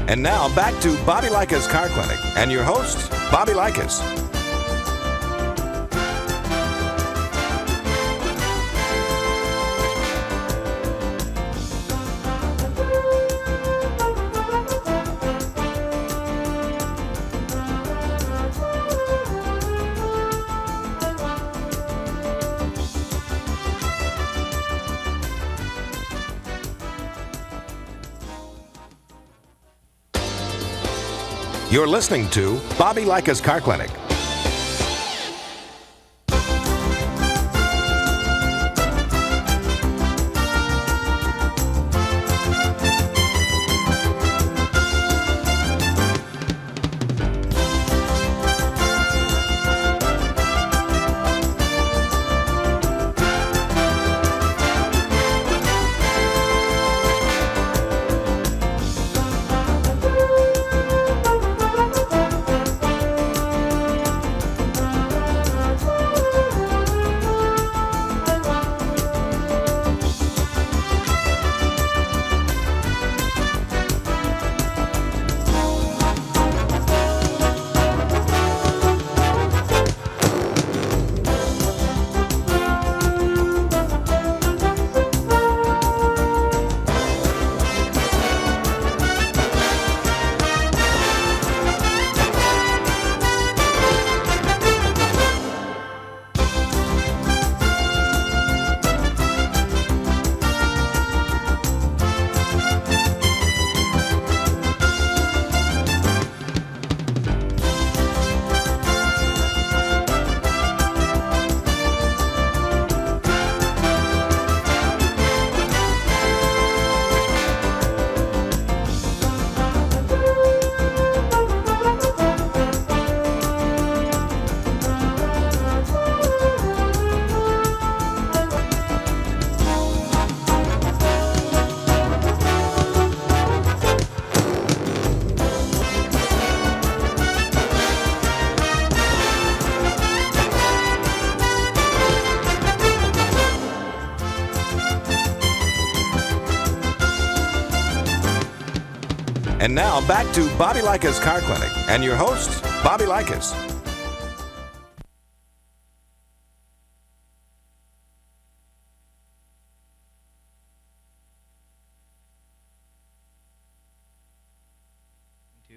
And now back to Bobby Likis Car Clinic and your host, Bobby Likis. You're listening to Bobby Likis Car Clinic. And now back to Bobby Likis Car Clinic and your host, Bobby Likis.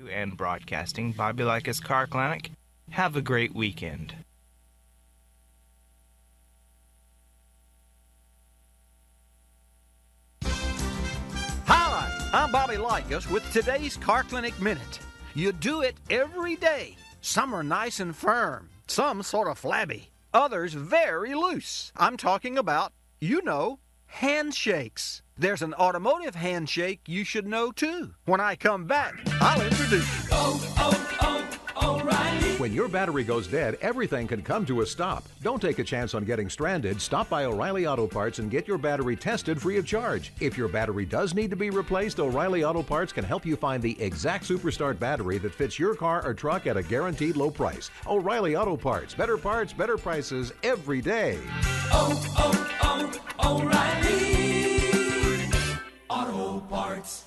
And broadcasting Bobby Likis Car Clinic. Have a great weekend. Hi, I'm Bobby Likis with today's Car Clinic Minute. You do it every day. Some are nice and firm, some sort of flabby, others very loose. I'm talking about, handshakes. There's an automotive handshake you should know too. When I come back, I'll introduce you. O'Reilly. When your battery goes dead, everything can come to a stop. Don't take a chance on getting stranded. Stop by O'Reilly Auto Parts and get your battery tested free of charge. If your battery does need to be replaced, O'Reilly Auto Parts can help you find the exact Superstart battery that fits your car or truck at a guaranteed low price. O'Reilly Auto Parts. Better parts, better prices every day. O'Reilly Auto Parts.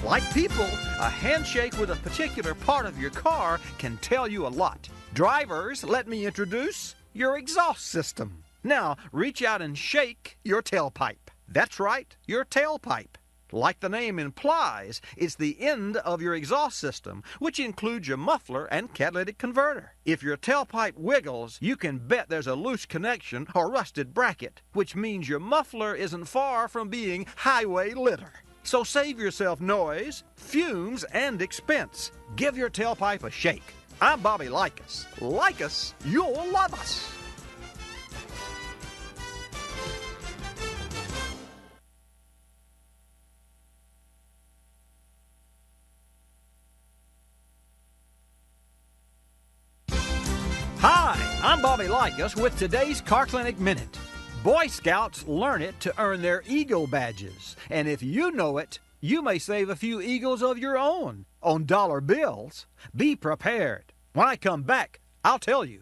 Like people, a handshake with a particular part of your car can tell you a lot. Drivers, let me introduce your exhaust system. Now, reach out and shake your tailpipe. That's right, your tailpipe. Like the name implies, it's the end of your exhaust system, which includes your muffler and catalytic converter. If your tailpipe wiggles, you can bet there's a loose connection or rusted bracket, which means your muffler isn't far from being highway litter. So save yourself noise, fumes, and expense. Give your tailpipe a shake. I'm Bobby Likis. Like us, you'll love us. Hi, I'm Bobby Likis with today's Car Clinic Minute. Boy Scouts learn it to earn their Eagle badges. And if you know it, you may save a few Eagles of your own on dollar bills. Be prepared. When I come back, I'll tell you.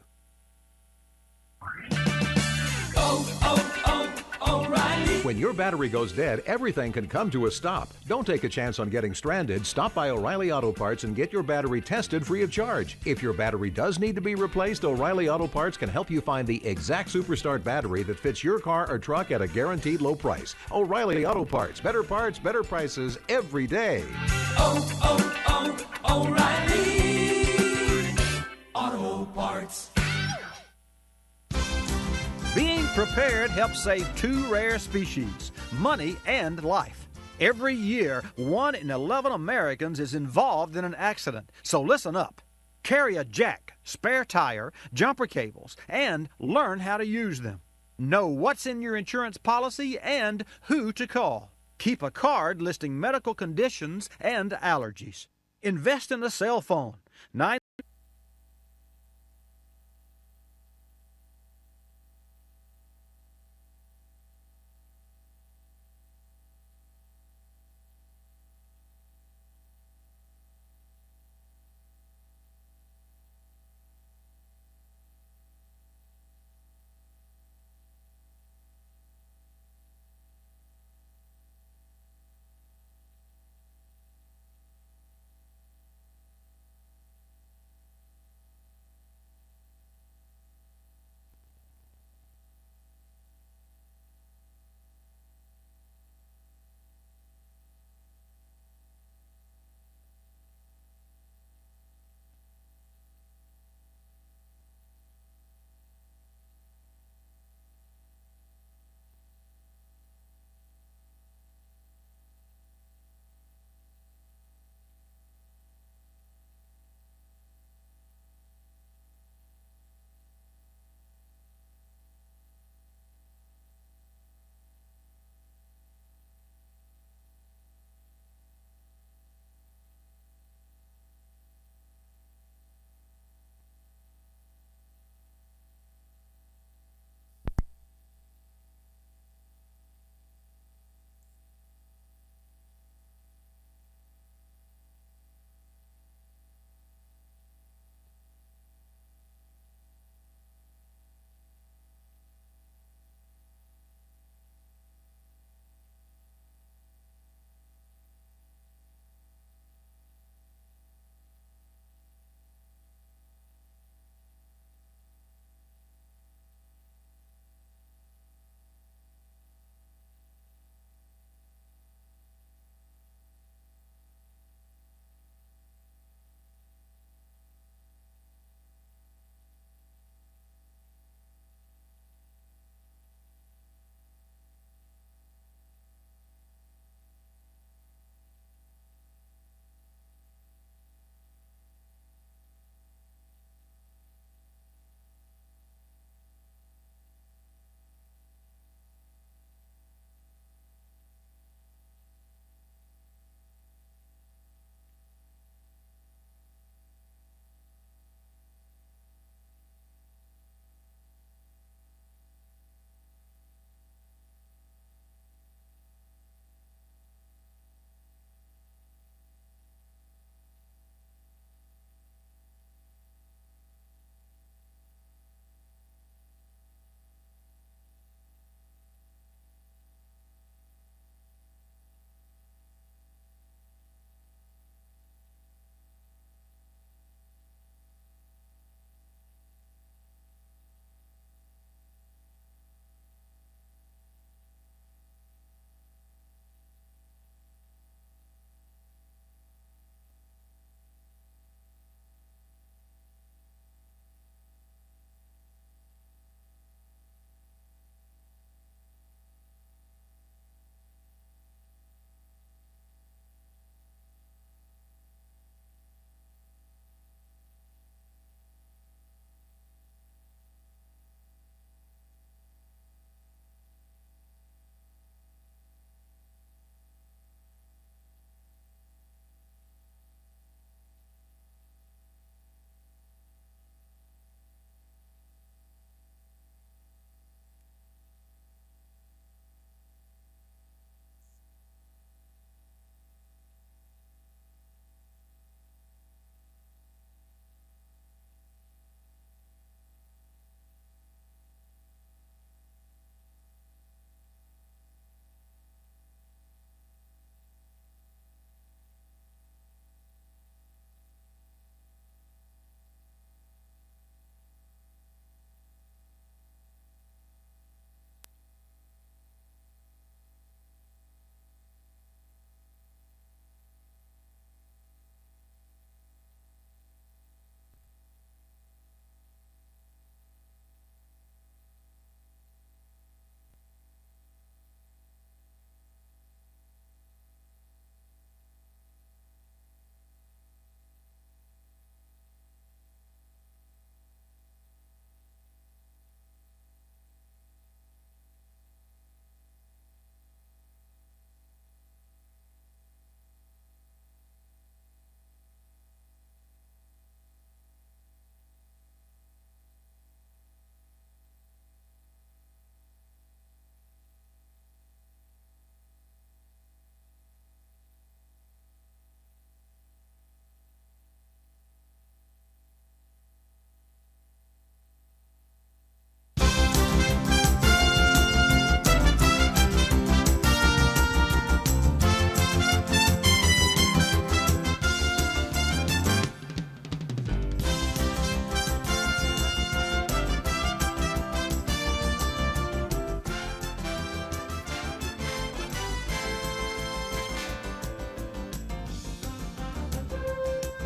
O'Reilly. When your battery goes dead, everything can come to a stop. Don't take a chance on getting stranded. Stop by O'Reilly Auto Parts and get your battery tested free of charge. If your battery does need to be replaced, O'Reilly Auto Parts can help you find the exact Superstart battery that fits your car or truck at a guaranteed low price. O'Reilly Auto Parts, better prices every day. O'Reilly Auto Parts. Being prepared helps save two rare species, money and life. Every year, 1 in 11 Americans is involved in an accident. So listen up. Carry a jack, spare tire, jumper cables, and learn how to use them. Know what's in your insurance policy and who to call. Keep a card listing medical conditions and allergies. Invest in a cell phone.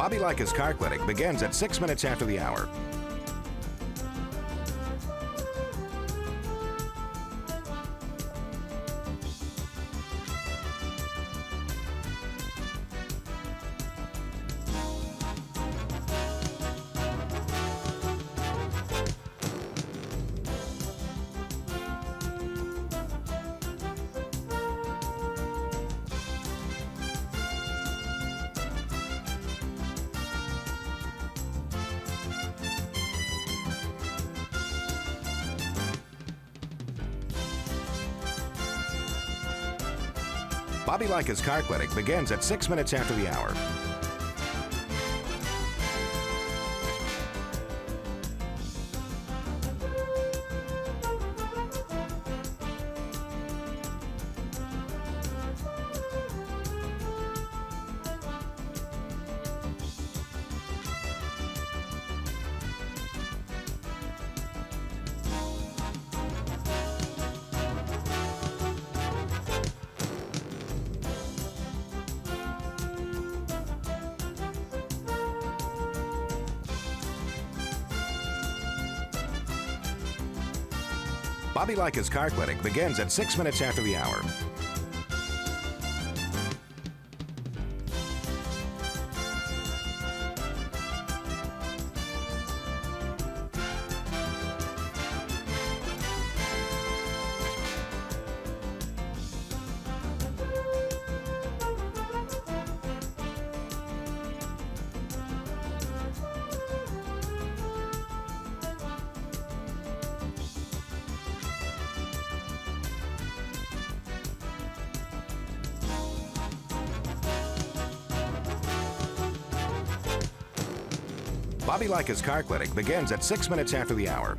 Bobby Likis Car Clinic begins at 6 minutes after the hour. Bobby Likis Car Clinic begins at 6 minutes after the hour. Bobby Likis Car Clinic begins at 6 minutes after the hour. Bobby Likis Car Clinic begins at 6 minutes after the hour.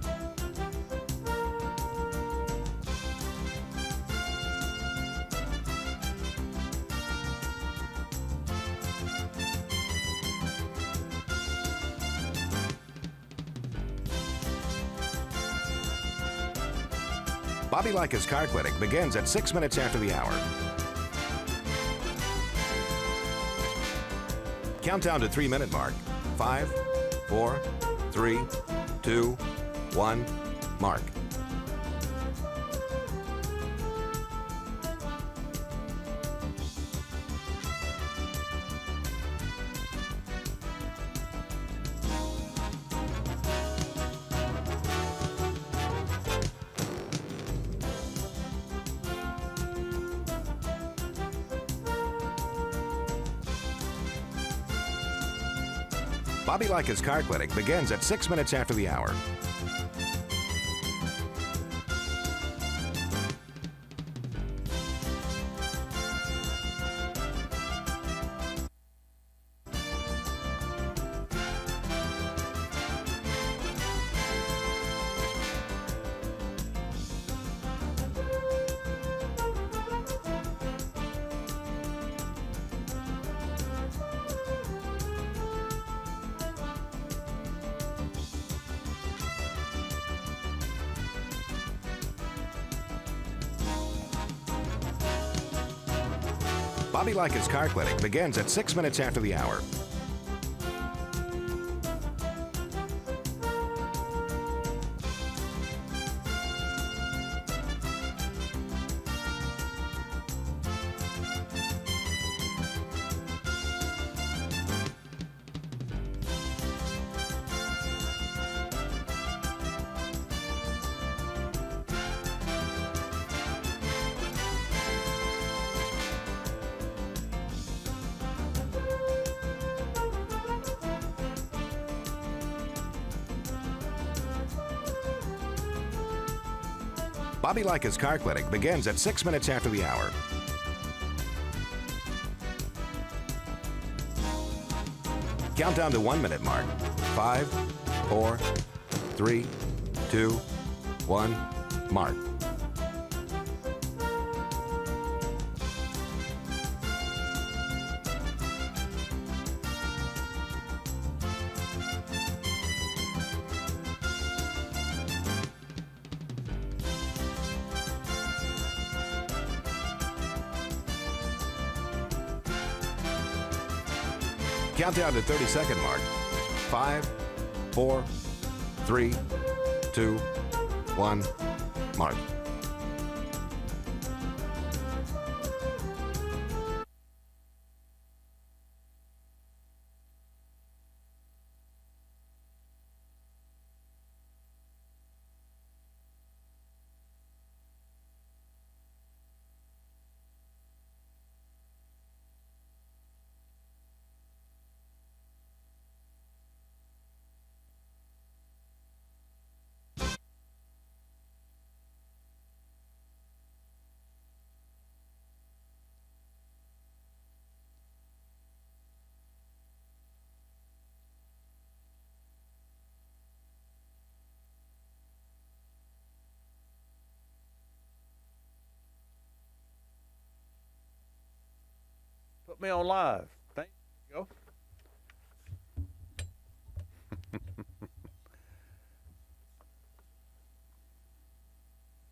Bobby Likis Car Clinic begins at 6 minutes after the hour. Countdown to 3-minute mark. 5, 4, 3, 2, 1, mark. Bobby Likis Car Clinic begins at 6 minutes after the hour. Bobby Likis Car Clinic begins at 6 minutes after the hour. Bobby Likis Car Clinic begins at 6 minutes after the hour. Countdown to 1-minute mark. 5, 4, 3, 2, 1, mark. Countdown to 30-second mark. 5, 4, 3, 2, 1, mark. Put me on live. Thank you.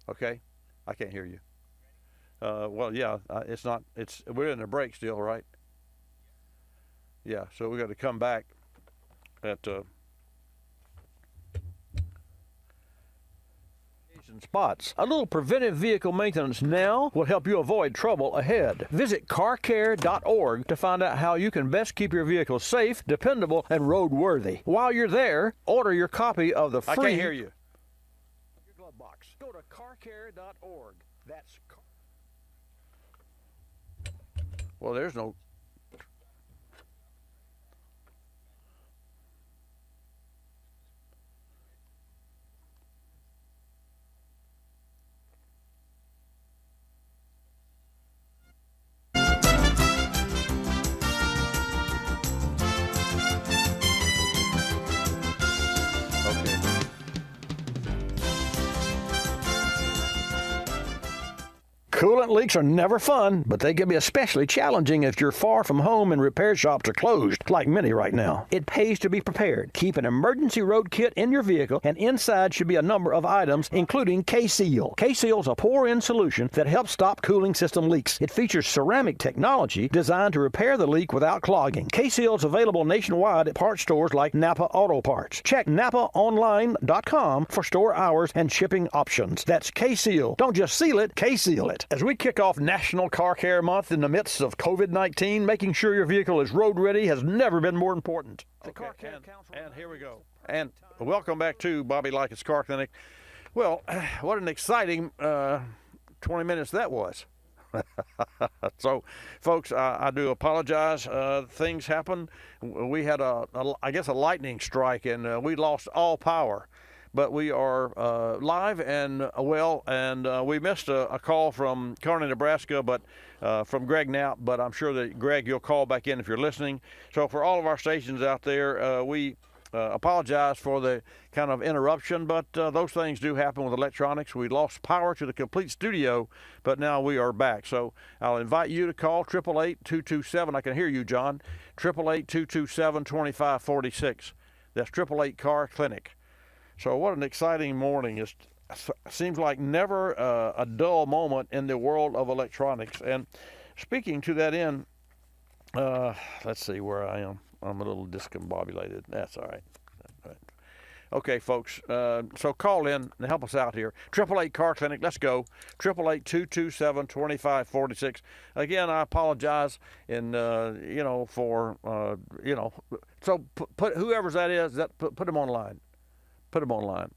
Okay, I can't hear you. Well, yeah, it's not. We're in a break still, right? Yeah, so we got to come back at spots. A little preventive vehicle maintenance now will help you avoid trouble ahead. Visit carcare.org to find out how you can best keep your vehicle safe, dependable, and roadworthy. While you're there, order your copy of the free... I can't hear you. Your glove box. Go to carcare.org. That's... Well, there's no... Coolant leaks are never fun, but they can be especially challenging if you're far from home and repair shops are closed, like many right now. It pays to be prepared. Keep an emergency road kit in your vehicle, and inside should be a number of items, including K-Seal. K-Seal is a pour-in solution that helps stop cooling system leaks. It features ceramic technology designed to repair the leak without clogging. K-Seal is available nationwide at parts stores like Napa Auto Parts. Check NapaOnline.com for store hours and shipping options. That's K-Seal. Don't just seal it, K-Seal it. As we kick off National Car Care Month in the midst of COVID-19, making sure your vehicle is road ready has never been more important. Okay, and here we go. And welcome back to Bobby Likis Car Clinic. Well, what an exciting 20 minutes that was. So, folks, I do apologize. Things happen. We had I guess a lightning strike, and we lost all power. But we are live and well, and we missed a call from Kearney, Nebraska, but from Greg Knapp. But I'm sure that, Greg, you'll call back in if you're listening. So for all of our stations out there, we apologize for the kind of interruption, but those things do happen with electronics. We lost power to the complete studio, but now we are back. So I'll invite you to call 888-227. I can hear you, John. 888-227-2546. That's 888 Car Clinic. So what an exciting morning. It seems like never a dull moment in the world of electronics. And speaking to that end, let's see where I am. I'm a little discombobulated. That's all right. Okay, folks, so call in and help us out here. 888 Car Clinic, let's go. 888-227-2546. Again, I apologize, and for so put whoever's that is, put him online. Put him online.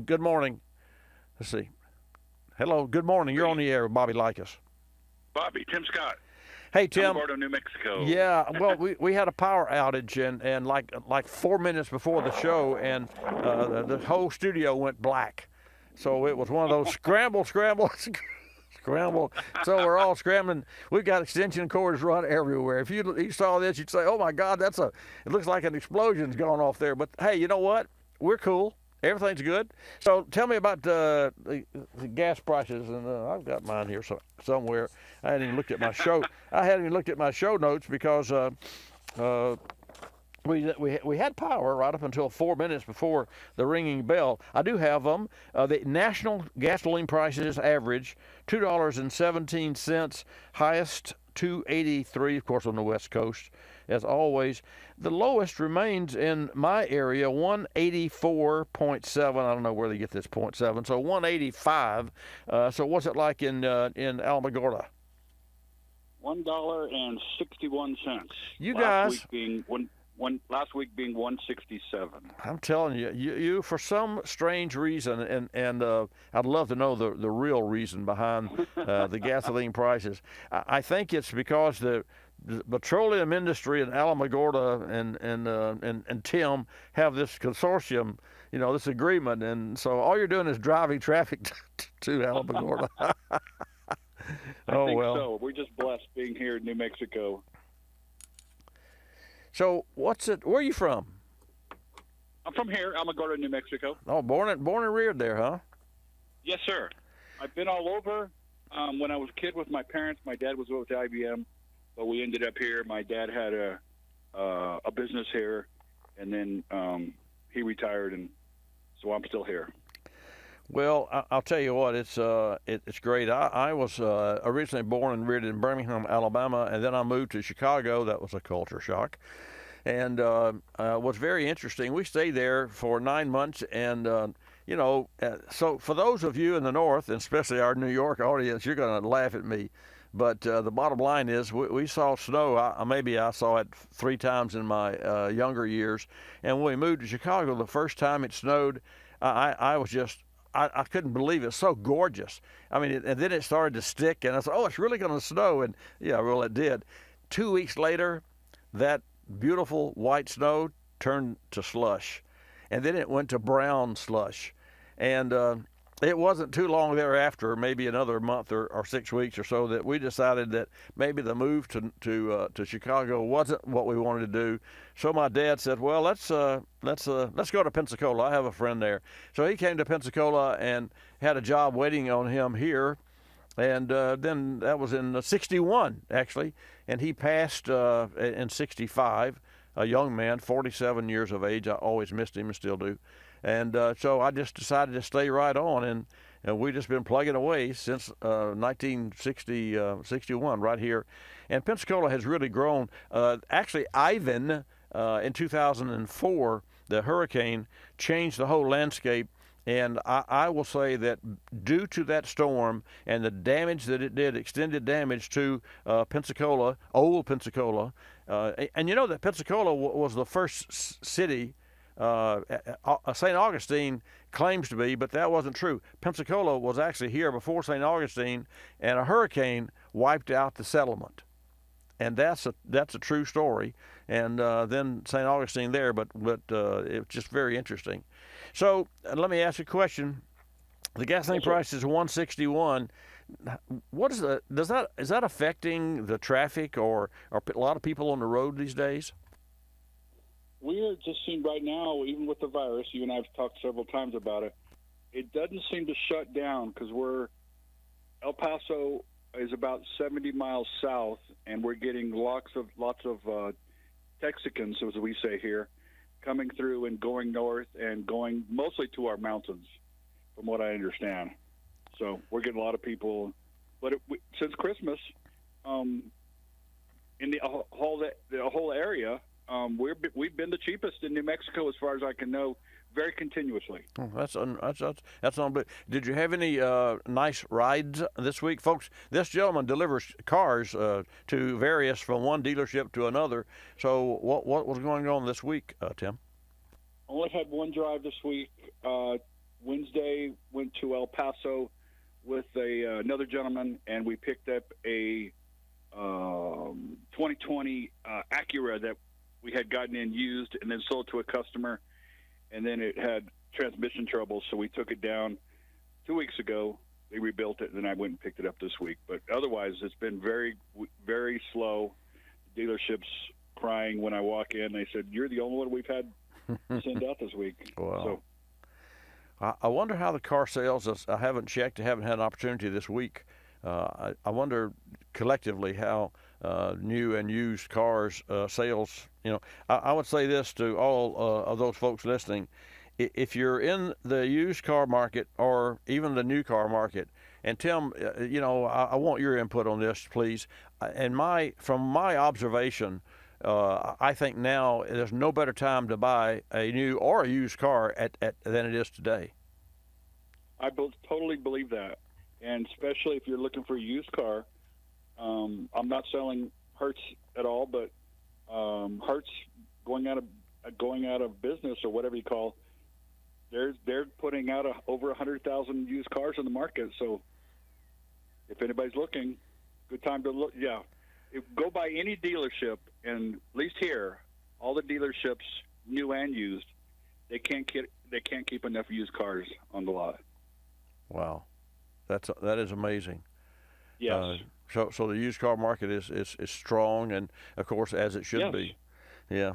Good morning. Let's see. Hello. Good morning. You're on the air with Bobby Likis. Bobby, Tim Scott. Hey, Tim. Gordo, New Mexico. Yeah. Well, we had a power outage and like 4 minutes before the show, and the whole studio went black. So it was one of those scramble. So we're all scrambling. We've got extension cords run everywhere. If you saw this, you'd say, "Oh my God, it looks like an explosion's gone off there." But hey, you know what? We're cool. Everything's good. So tell me about the gas prices, and I've got mine here somewhere. I hadn't even looked at my show. I hadn't even looked at my show notes because we had power right up until 4 minutes before the ringing bell. I do have them. The national gasoline prices average $2.17, highest $2.83, of course, on the West Coast. as always. The lowest remains in my area, 184.7. I don't know where they get this .7. So 185. So what's it like in Alamogordo? $1.61. You guys. Last week being 167. I'm telling you, you for some strange reason, and I'd love to know the real reason behind the gasoline prices. I think it's because the petroleum industry in Alamogordo and Tim have this consortium, this agreement, and so all you're doing is driving traffic to Alamogordo. I think so. We're just blessed being here in New Mexico. So where are you from? I'm from here, Alamogordo, New Mexico. Oh, born and reared there, huh? Yes, sir. I've been all over. When I was a kid with my parents, my dad was with IBM, but we ended up here. My dad had a business here, and then he retired, and so I'm still here. Well, I'll tell you what, it's great. I was originally born and reared in Birmingham, Alabama, and then I moved to Chicago. That was a culture shock, and was very interesting. We stayed there for 9 months, and so for those of you in the North, and especially our New York audience, you're going to laugh at me. But the bottom line is we saw snow. Maybe I saw it 3 times in my younger years. And when we moved to Chicago, the first time it snowed, I was just, I couldn't believe it. It's so gorgeous. I mean, and then it started to stick, and I said, oh, it's really going to snow. And yeah, well, it did. 2 weeks later, that beautiful white snow turned to slush. And then it went to brown slush. And it wasn't too long thereafter, maybe another month or 6 weeks or so, that we decided that maybe the move to Chicago wasn't what we wanted to do. So my dad said, "Well, let's go to Pensacola. I have a friend there." So he came to Pensacola and had a job waiting on him here, and then that was in '61 actually, and he passed in '65. A young man, 47 years of age. I always missed him and still do. And so I just decided to stay right on, and we've just been plugging away since 1961 right here. And Pensacola has really grown. Actually, Ivan in 2004, the hurricane, changed the whole landscape. And I will say that due to that storm and the damage that it did, extended damage to Pensacola, old Pensacola, and you know that Pensacola was the first city. St. Augustine claims to be, but that wasn't true. Pensacola was actually here before St. Augustine, and a hurricane wiped out the settlement, and that's a true story. And then St. Augustine there, but it's just very interesting. So let me ask you a question. The gasoline price is $1.61. What is is that affecting the traffic or are a lot of people on the road these days? We are just seeing right now, even with the virus, you and I have talked several times about it, it doesn't seem to shut down because El Paso is about 70 miles south, and we're getting lots of Texicans, as we say here, coming through and going north and going mostly to our mountains, from what I understand. So we're getting a lot of people. But since Christmas, in the whole area, we've been the cheapest in New Mexico as far as I can know, very continuously. Oh, that's unbelievable. Did you have any nice rides this week, folks? This gentleman delivers cars to various from one dealership to another. So what was going on this week, Tim? Only had one drive this week. Wednesday went to El Paso with another gentleman, and we picked up a 2020 Acura that we had gotten in used and then sold to a customer, and then it had transmission trouble, so we took it down 2 weeks ago. They rebuilt it, and then I went and picked it up this week. But otherwise, it's been very, very slow. Dealerships crying when I walk in. They said, "You're the only one we've had send out this week." Wow. So, I wonder how the car sales, I haven't checked, I haven't had an opportunity this week. I wonder collectively how new and used cars sales, I would say this to all of those folks listening. If you're in the used car market or even the new car market, and Tim, I want your input on this, please. From my observation, I think now there's no better time to buy a new or a used car than it is today. I totally believe that, and especially if you're looking for a used car. I'm not selling Hertz at all, but Hertz going out of business or whatever you call. They're putting out over 100,000 used cars in the market. So if anybody's looking, good time to look. Yeah, go by any dealership, and at least here, all the dealerships, new and used, they can't keep enough used cars on the lot. Wow, that is amazing. Yes. So the used car market is strong, and of course, as it should be. Yeah.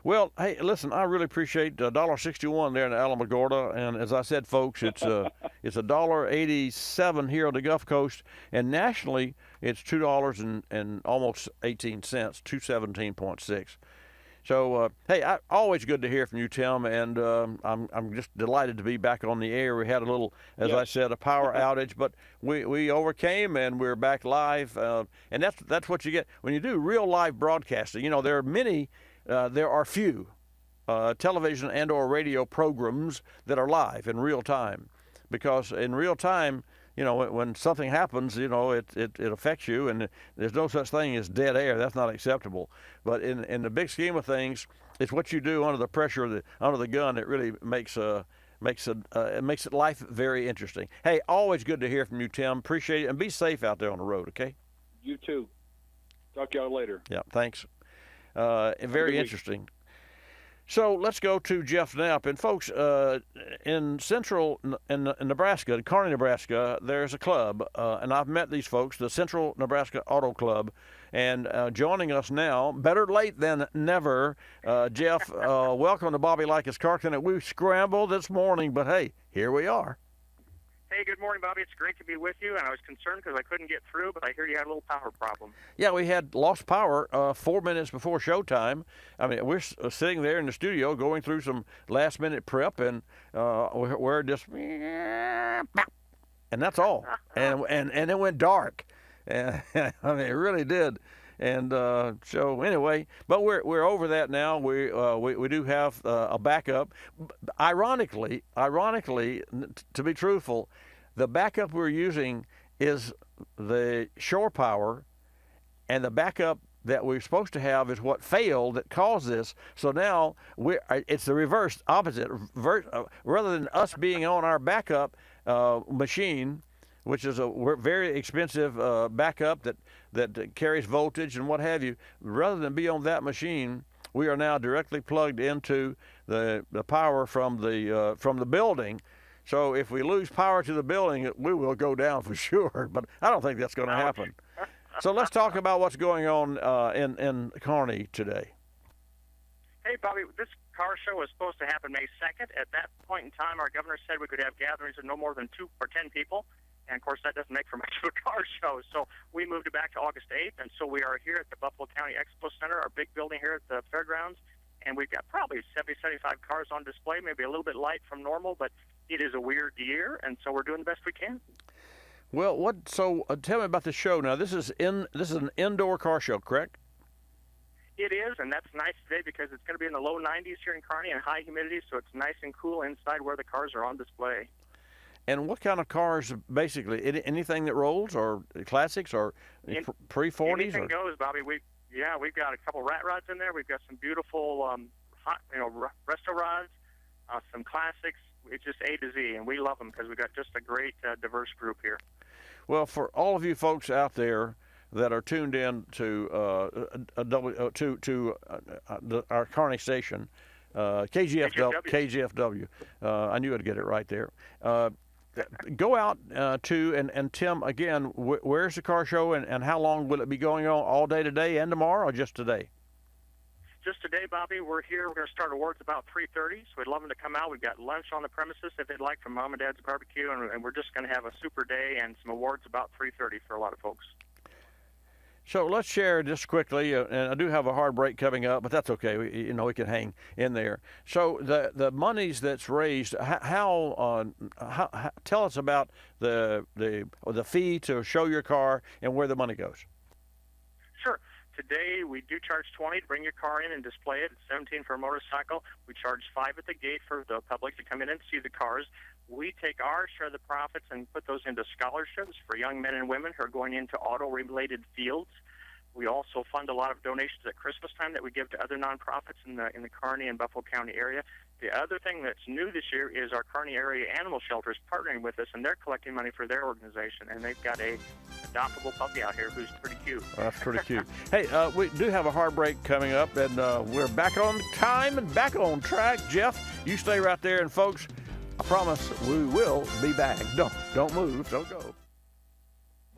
Well, hey, listen, I really appreciate $1.61 there in Alamogordo, and as I said, folks, it's $1.87 here on the Gulf Coast, and nationally it's $2 and almost 18 cents, 217.6. So, hey, always good to hear from you, Tim, and I'm just delighted to be back on the air. We had a little, as I said, a power outage, but we overcame, and we're back live, and that's what you get when you do real live broadcasting. You know, there are few television and or radio programs that are live in real time, because in real time, you know, when something happens, you know, it affects you, and there's no such thing as dead air. That's not acceptable. But in the big scheme of things, it's what you do under the pressure under the gun that really makes it life very interesting. Hey, always good to hear from you, Tim. Appreciate it, and be safe out there on the road. Okay. You too. Talk to y'all later. Yeah. Thanks. Very interesting. So let's go to Jeff Knapp. And folks, in Nebraska, in Kearney, Nebraska, there's a club, and I've met these folks, the Central Nebraska Auto Club, and joining us now, better late than never, Jeff, welcome to Bobby Likis Car Clinic. We scrambled this morning, but hey, here we are. Hey, good morning, Bobby. It's great to be with you, and I was concerned because I couldn't get through, but I hear you had a little power problem. Yeah, we had lost power 4 minutes before showtime. I mean, we're sitting there in the studio going through some last-minute prep, and we're just, and that's all. And it went dark. And I mean, it really did. And so anyway, but we're over that now. We do have a backup. Ironically, to be truthful, the backup we're using is the shore power, and the backup that we're supposed to have is what failed that caused this. So now it's the reverse, opposite. Rather than us being on our backup machine, which is a very expensive backup that carries voltage and what have you, rather than be on that machine, we are now directly plugged into the power from the building. So if we lose power to the building, we will go down for sure. But I don't think that's going to happen. So let's talk about what's going on in Kearney today. Hey, Bobby, this car show was supposed to happen May 2nd. At that point in time, our governor said we could have gatherings of no more than 2 or 10 people. And, of course, that doesn't make for much of a car show. So we moved it back to August 8th. And so we are here at the Buffalo County Expo Center, our big building here at the fairgrounds. And we've got probably 70, 75 cars on display, maybe a little bit light from normal, but it is a weird year. And so we're doing the best we can. Well, so tell me about the show now. This is an indoor car show, correct? It is, and that's nice today because it's going to be in the low 90s here in Kearney and high humidity, so it's nice and cool inside where the cars are on display. And what kind of cars, basically? Anything that rolls, or classics, or pre-40s? Anything goes, Bobby. We've got a couple rat rods in there. We've got some beautiful, resto rods, some classics. It's just A to Z, and we love them because we've got just a great, diverse group here. Well, for all of you folks out there that are tuned in to our Kearney station, KGFW. I knew I'd get it right there. Go out and Tim, again, where's the car show, and how long will it be going on? All day today and tomorrow, or just today? Just today, Bobby. We're here. We're going to start awards about 3:30, so we'd love them to come out. We've got lunch on the premises if they'd like from Mom and Dad's Barbecue, and we're just going to have a super day and some awards about 3:30 for a lot of folks. So let's share just quickly, and I do have a hard break coming up, but that's okay. We can hang in there. So the monies that's raised, how tell us about the fee to show your car and where the money goes. Sure. today we do charge $20 to bring your car in and display it. It's $17 for a motorcycle. We charge $5 at the gate for the public to come in and see the cars. We take our share of the profits and put those into scholarships for young men and women who are going into auto-related fields. We also fund a lot of donations at Christmas time that we give to other nonprofits in the Kearney and Buffalo County area. The other thing that's new this year is our Kearney area animal shelters partnering with us, and they're collecting money for their organization. And they've got a adoptable puppy out here who's pretty cute. That's pretty cute. Hey, we do have a hard break coming up, and we're back on time and back on track. Jeff, you stay right there, and folks, I promise we will be back. Don't move. Don't go.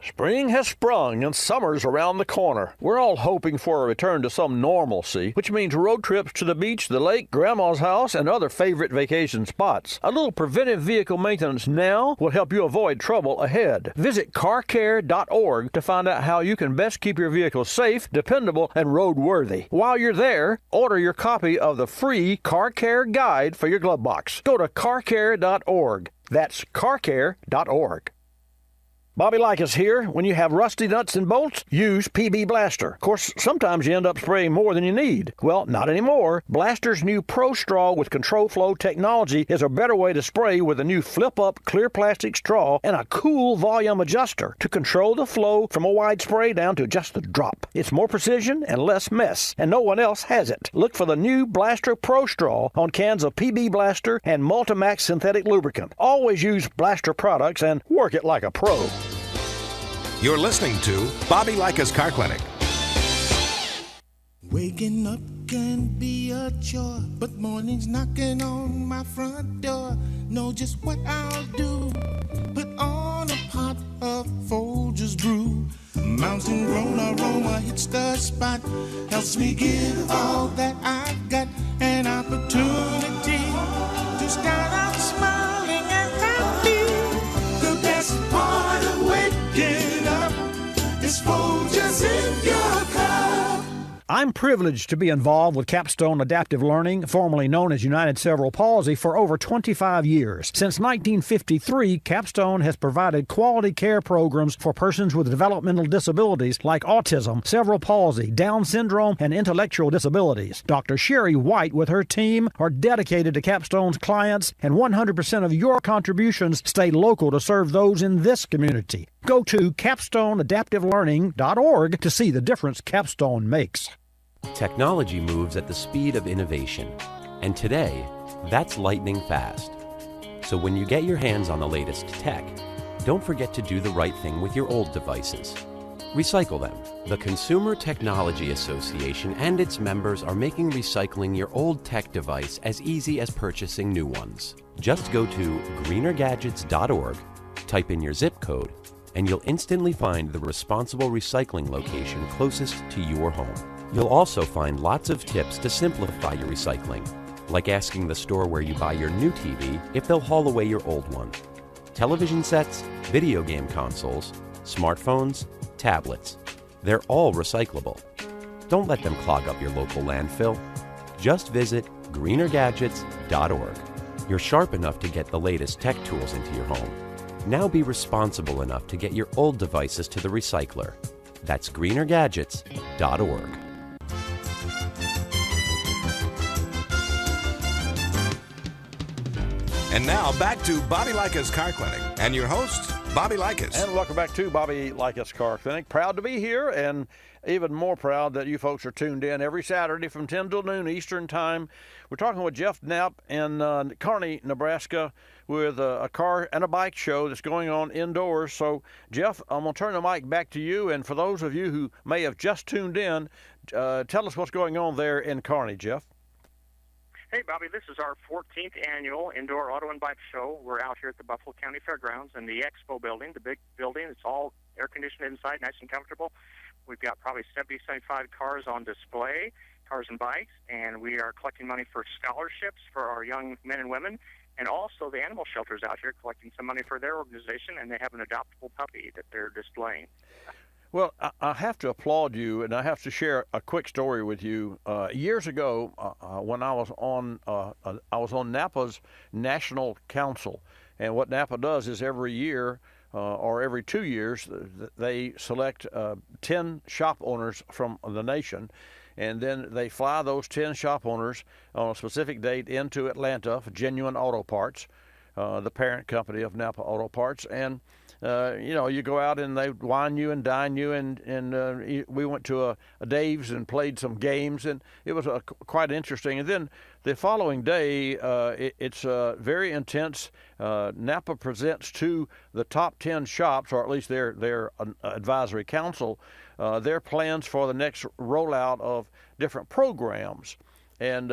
Spring has sprung and summer's around the corner. We're all hoping for a return to some normalcy, which means road trips to the beach, the lake, grandma's house, and other favorite vacation spots. A little preventive vehicle maintenance now will help you avoid trouble ahead. Visit carcare.org to find out how you can best keep your vehicle safe, dependable, and roadworthy. While you're there, order your copy of the free Car Care Guide for your glove box. Go to carcare.org. That's carcare.org. Bobby Likis here. When you have rusty nuts and bolts, use PB Blaster. Of course, sometimes you end up spraying more than you need. Well, not anymore. Blaster's new Pro Straw with Control Flow technology is a better way to spray with a new flip-up clear plastic straw and a cool volume adjuster to control the flow from a wide spray down to just a drop. It's more precision and less mess, and no one else has it. Look for the new Blaster Pro Straw on cans of PB Blaster and Multimax synthetic lubricant. Always use Blaster products and work it like a pro. You're listening to Bobby Likis Car Clinic. Waking up can be a chore, but mornings knocking on my front door. Know just what I'll do. Put on a pot of Folgers brew. Mountain grown aroma hits the spot. Helps me give all that I've got. An opportunity to start out smiling and happy. The best part of waking up is Folgers in your cup. I'm privileged to be involved with Capstone Adaptive Learning, formerly known as United Cerebral Palsy, for over 25 years. Since 1953, Capstone has provided quality care programs for persons with developmental disabilities like autism, cerebral palsy, Down syndrome, and intellectual disabilities. Dr. Sherry White with her team are dedicated to Capstone's clients, and 100% of your contributions stay local to serve those in this community. Go to capstoneadaptivelearning.org to see the difference Capstone makes. Technology moves at the speed of innovation, and today, that's lightning fast. So when you get your hands on the latest tech, don't forget to do the right thing with your old devices. Recycle them. The Consumer Technology Association and its members are making recycling your old tech device as easy as purchasing new ones. Just go to greenergadgets.org, type in your zip code, and you'll instantly find the responsible recycling location closest to your home. You'll also find lots of tips to simplify your recycling, like asking the store where you buy your new TV if they'll haul away your old one. Television sets, video game consoles, smartphones, tablets, they're all recyclable. Don't let them clog up your local landfill. Just visit greenergadgets.org. You're sharp enough to get the latest tech tools into your home. Now be responsible enough to get your old devices to the recycler. That's greenergadgets.org. And now back to Bobby Likis Car Clinic and your host, Bobby Likis. And welcome back to Bobby Likis Car Clinic. Proud to be here, and even more proud that you folks are tuned in every Saturday from 10 till noon Eastern Time. We're talking with Jeff Knapp in Kearney, Nebraska, with a car and a bike show that's going on indoors. So, Jeff, I'm going to turn the mic back to you. And for those of you who may have just tuned in, tell us what's going on there in Kearney, Jeff. Hey, Bobby, this is our 14th annual Indoor Auto and Bike Show. We're out here at the Buffalo County Fairgrounds in the Expo building, the big building. It's all air-conditioned inside, nice and comfortable. We've got probably 70, 75 cars on display, cars and bikes, and we are collecting money for scholarships for our young men and women, and also the animal shelters out here collecting some money for their organization, and they have an adoptable puppy that they're displaying. Well, I have to applaud you, and I have to share a quick story with you. Years ago, when I was on Napa's National Council, and what Napa does is every year or every 2 years, they select 10 shop owners from the nation, and then they fly those 10 shop owners on a specific date into Atlanta for Genuine Auto Parts, the parent company of Napa Auto Parts, and you go out and they wine you and dine you, and we went to a Dave's and played some games, and it was quite interesting. And then the following day, it's very intense. Napa presents to the top 10 shops, or at least their advisory council, their plans for the next rollout of different programs, and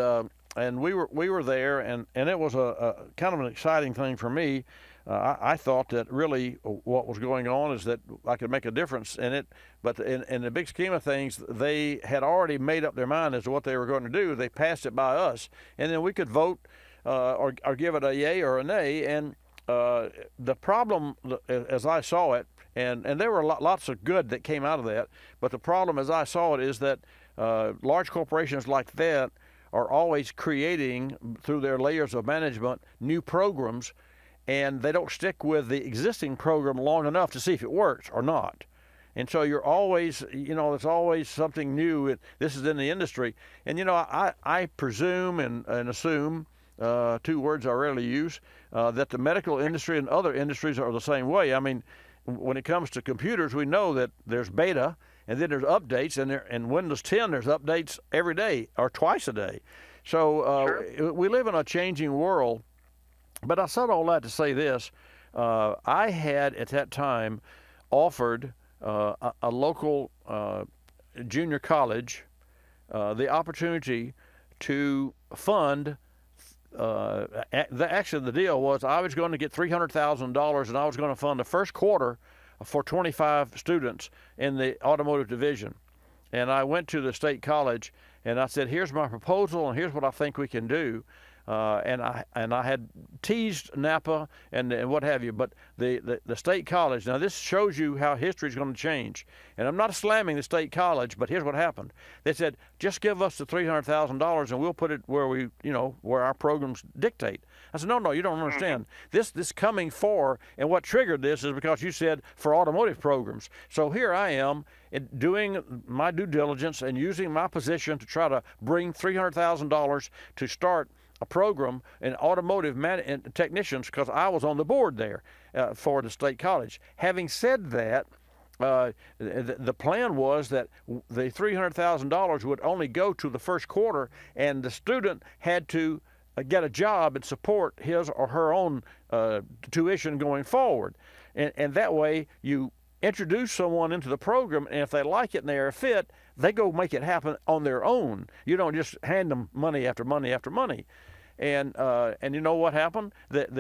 we were there, and it was a kind of an exciting thing for me. I thought that really what was going on is that I could make a difference in it, but in the big scheme of things, they had already made up their mind as to what they were going to do. They passed it by us, and then we could vote or give it a yay or a nay. And the problem, as I saw it, and there were lots of good that came out of that, but the problem as I saw it is that large corporations like that are always creating, through their layers of management, new programs, and they don't stick with the existing program long enough to see if it works or not. And so you're always, there's always something new. This is in the industry. And, I presume and assume, two words I rarely use, that the medical industry and other industries are the same way. I mean, when it comes to computers, we know that there's beta, and then there's updates, and in Windows 10, there's updates every day or twice a day. So we live in a changing world. But I said all that to say this. I had, at that time, offered a local junior college the opportunity to fund. Actually, the deal was I was going to get $300,000, and I was going to fund the first quarter for 25 students in the automotive division. And I went to the state college, and I said, here's my proposal, and here's what I think we can do. And I had teased Napa and what have you, but the state college, now this shows you how history is going to change. And I'm not slamming the state college, but here's what happened. They said, just give us the $300,000 and we'll put it where where our programs dictate. I said, no, you don't understand. This coming for, and what triggered this is because you said for automotive programs. So here I am doing my due diligence and using my position to try to bring $300,000 to start a program in automotive technicians, because I was on the board there for the state college. Having said that, the plan was that the $300,000 would only go to the first quarter, and the student had to get a job and support his or her own tuition going forward. And that way you introduce someone into the program, and if they like it and they're a fit, they go make it happen on their own. You don't just hand them money after money after money. And you know what happened? The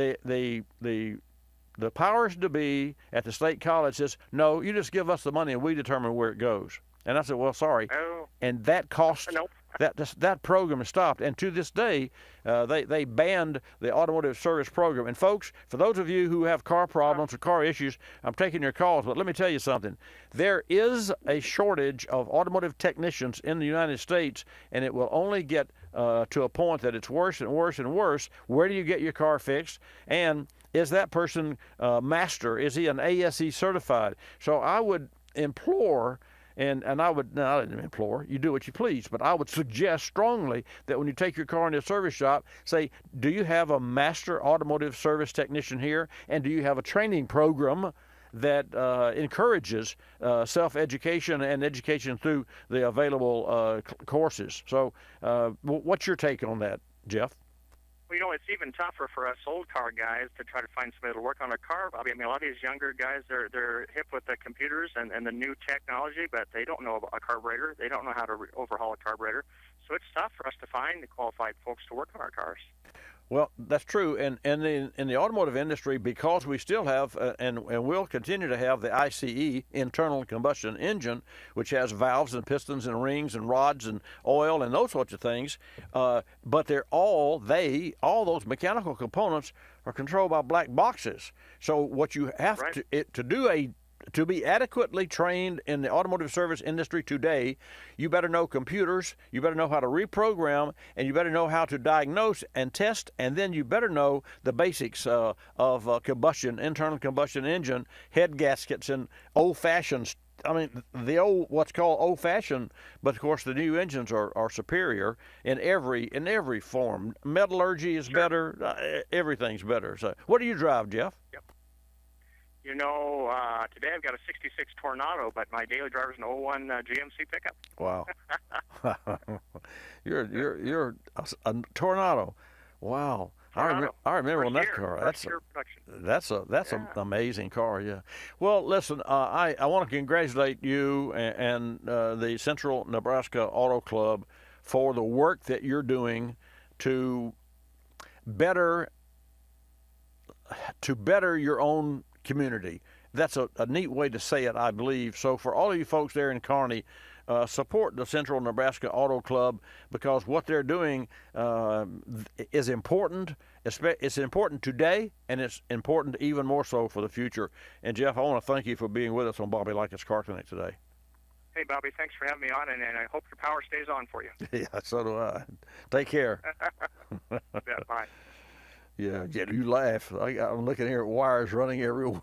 powers to be at the state college says, no, you just give us the money and we determine where it goes. And I said, well, sorry. Oh. And that cost, that program is stopped. And to this day, they banned the automotive service program. And folks, for those of you who have car problems or car issues, I'm taking your calls, but let me tell you something. There is a shortage of automotive technicians in the United States, and it will only get to a point that it's worse and worse and worse. Where do you get your car fixed? And is that person master? Is he an ASE certified? So I would implore, and I didn't implore, you do what you please, but I would suggest strongly that when you take your car into a service shop, say, do you have a master automotive service technician here? And do you have a training program that encourages self-education and education through the available courses? So what's your take on that, Jeff? Well, it's even tougher for us old car guys to try to find somebody to work on a car. I mean, a lot of these younger guys, they're hip with the computers and the new technology, but they don't know about a carburetor. They don't know how to overhaul a carburetor. So it's tough for us to find the qualified folks to work on our cars. Well, that's true. And in the automotive industry, because we still have and will continue to have the ICE, internal combustion engine, which has valves and pistons and rings and rods and oil and those sorts of things, but all those mechanical components are controlled by black boxes. So what you have to do to be adequately trained in the automotive service industry today, you better know computers, you better know how to reprogram, and you better know how to diagnose and test, and then you better know the basics of internal combustion engine, head gaskets, and old-fashioned. I mean, what's called old-fashioned, but of course the new engines are superior in every form. Metallurgy is better, everything's better. So, what do you drive, Jeff? Yep. You know, today I've got a '66 Tornado, but my daily driver's an '01 GMC pickup. Wow. you're a Tornado. Wow. Tornado. I remember on that First car. year production. That's an amazing car. Yeah. Well, listen, I want to congratulate you and the Central Nebraska Auto Club for the work that you're doing to better your own community. That's a neat way to say it, I believe. So for all of you folks there in Kearney, support the Central Nebraska Auto Club, because what they're doing is important. It's important today, and it's important even more so for the future. And Jeff, I want to thank you for being with us on Bobby Likis Car Clinic today. Hey, Bobby, thanks for having me on, and I hope your power stays on for you. Yeah, so do I. Take care. Yeah, bye. Yeah, you laugh. I'm looking here at wires running everywhere.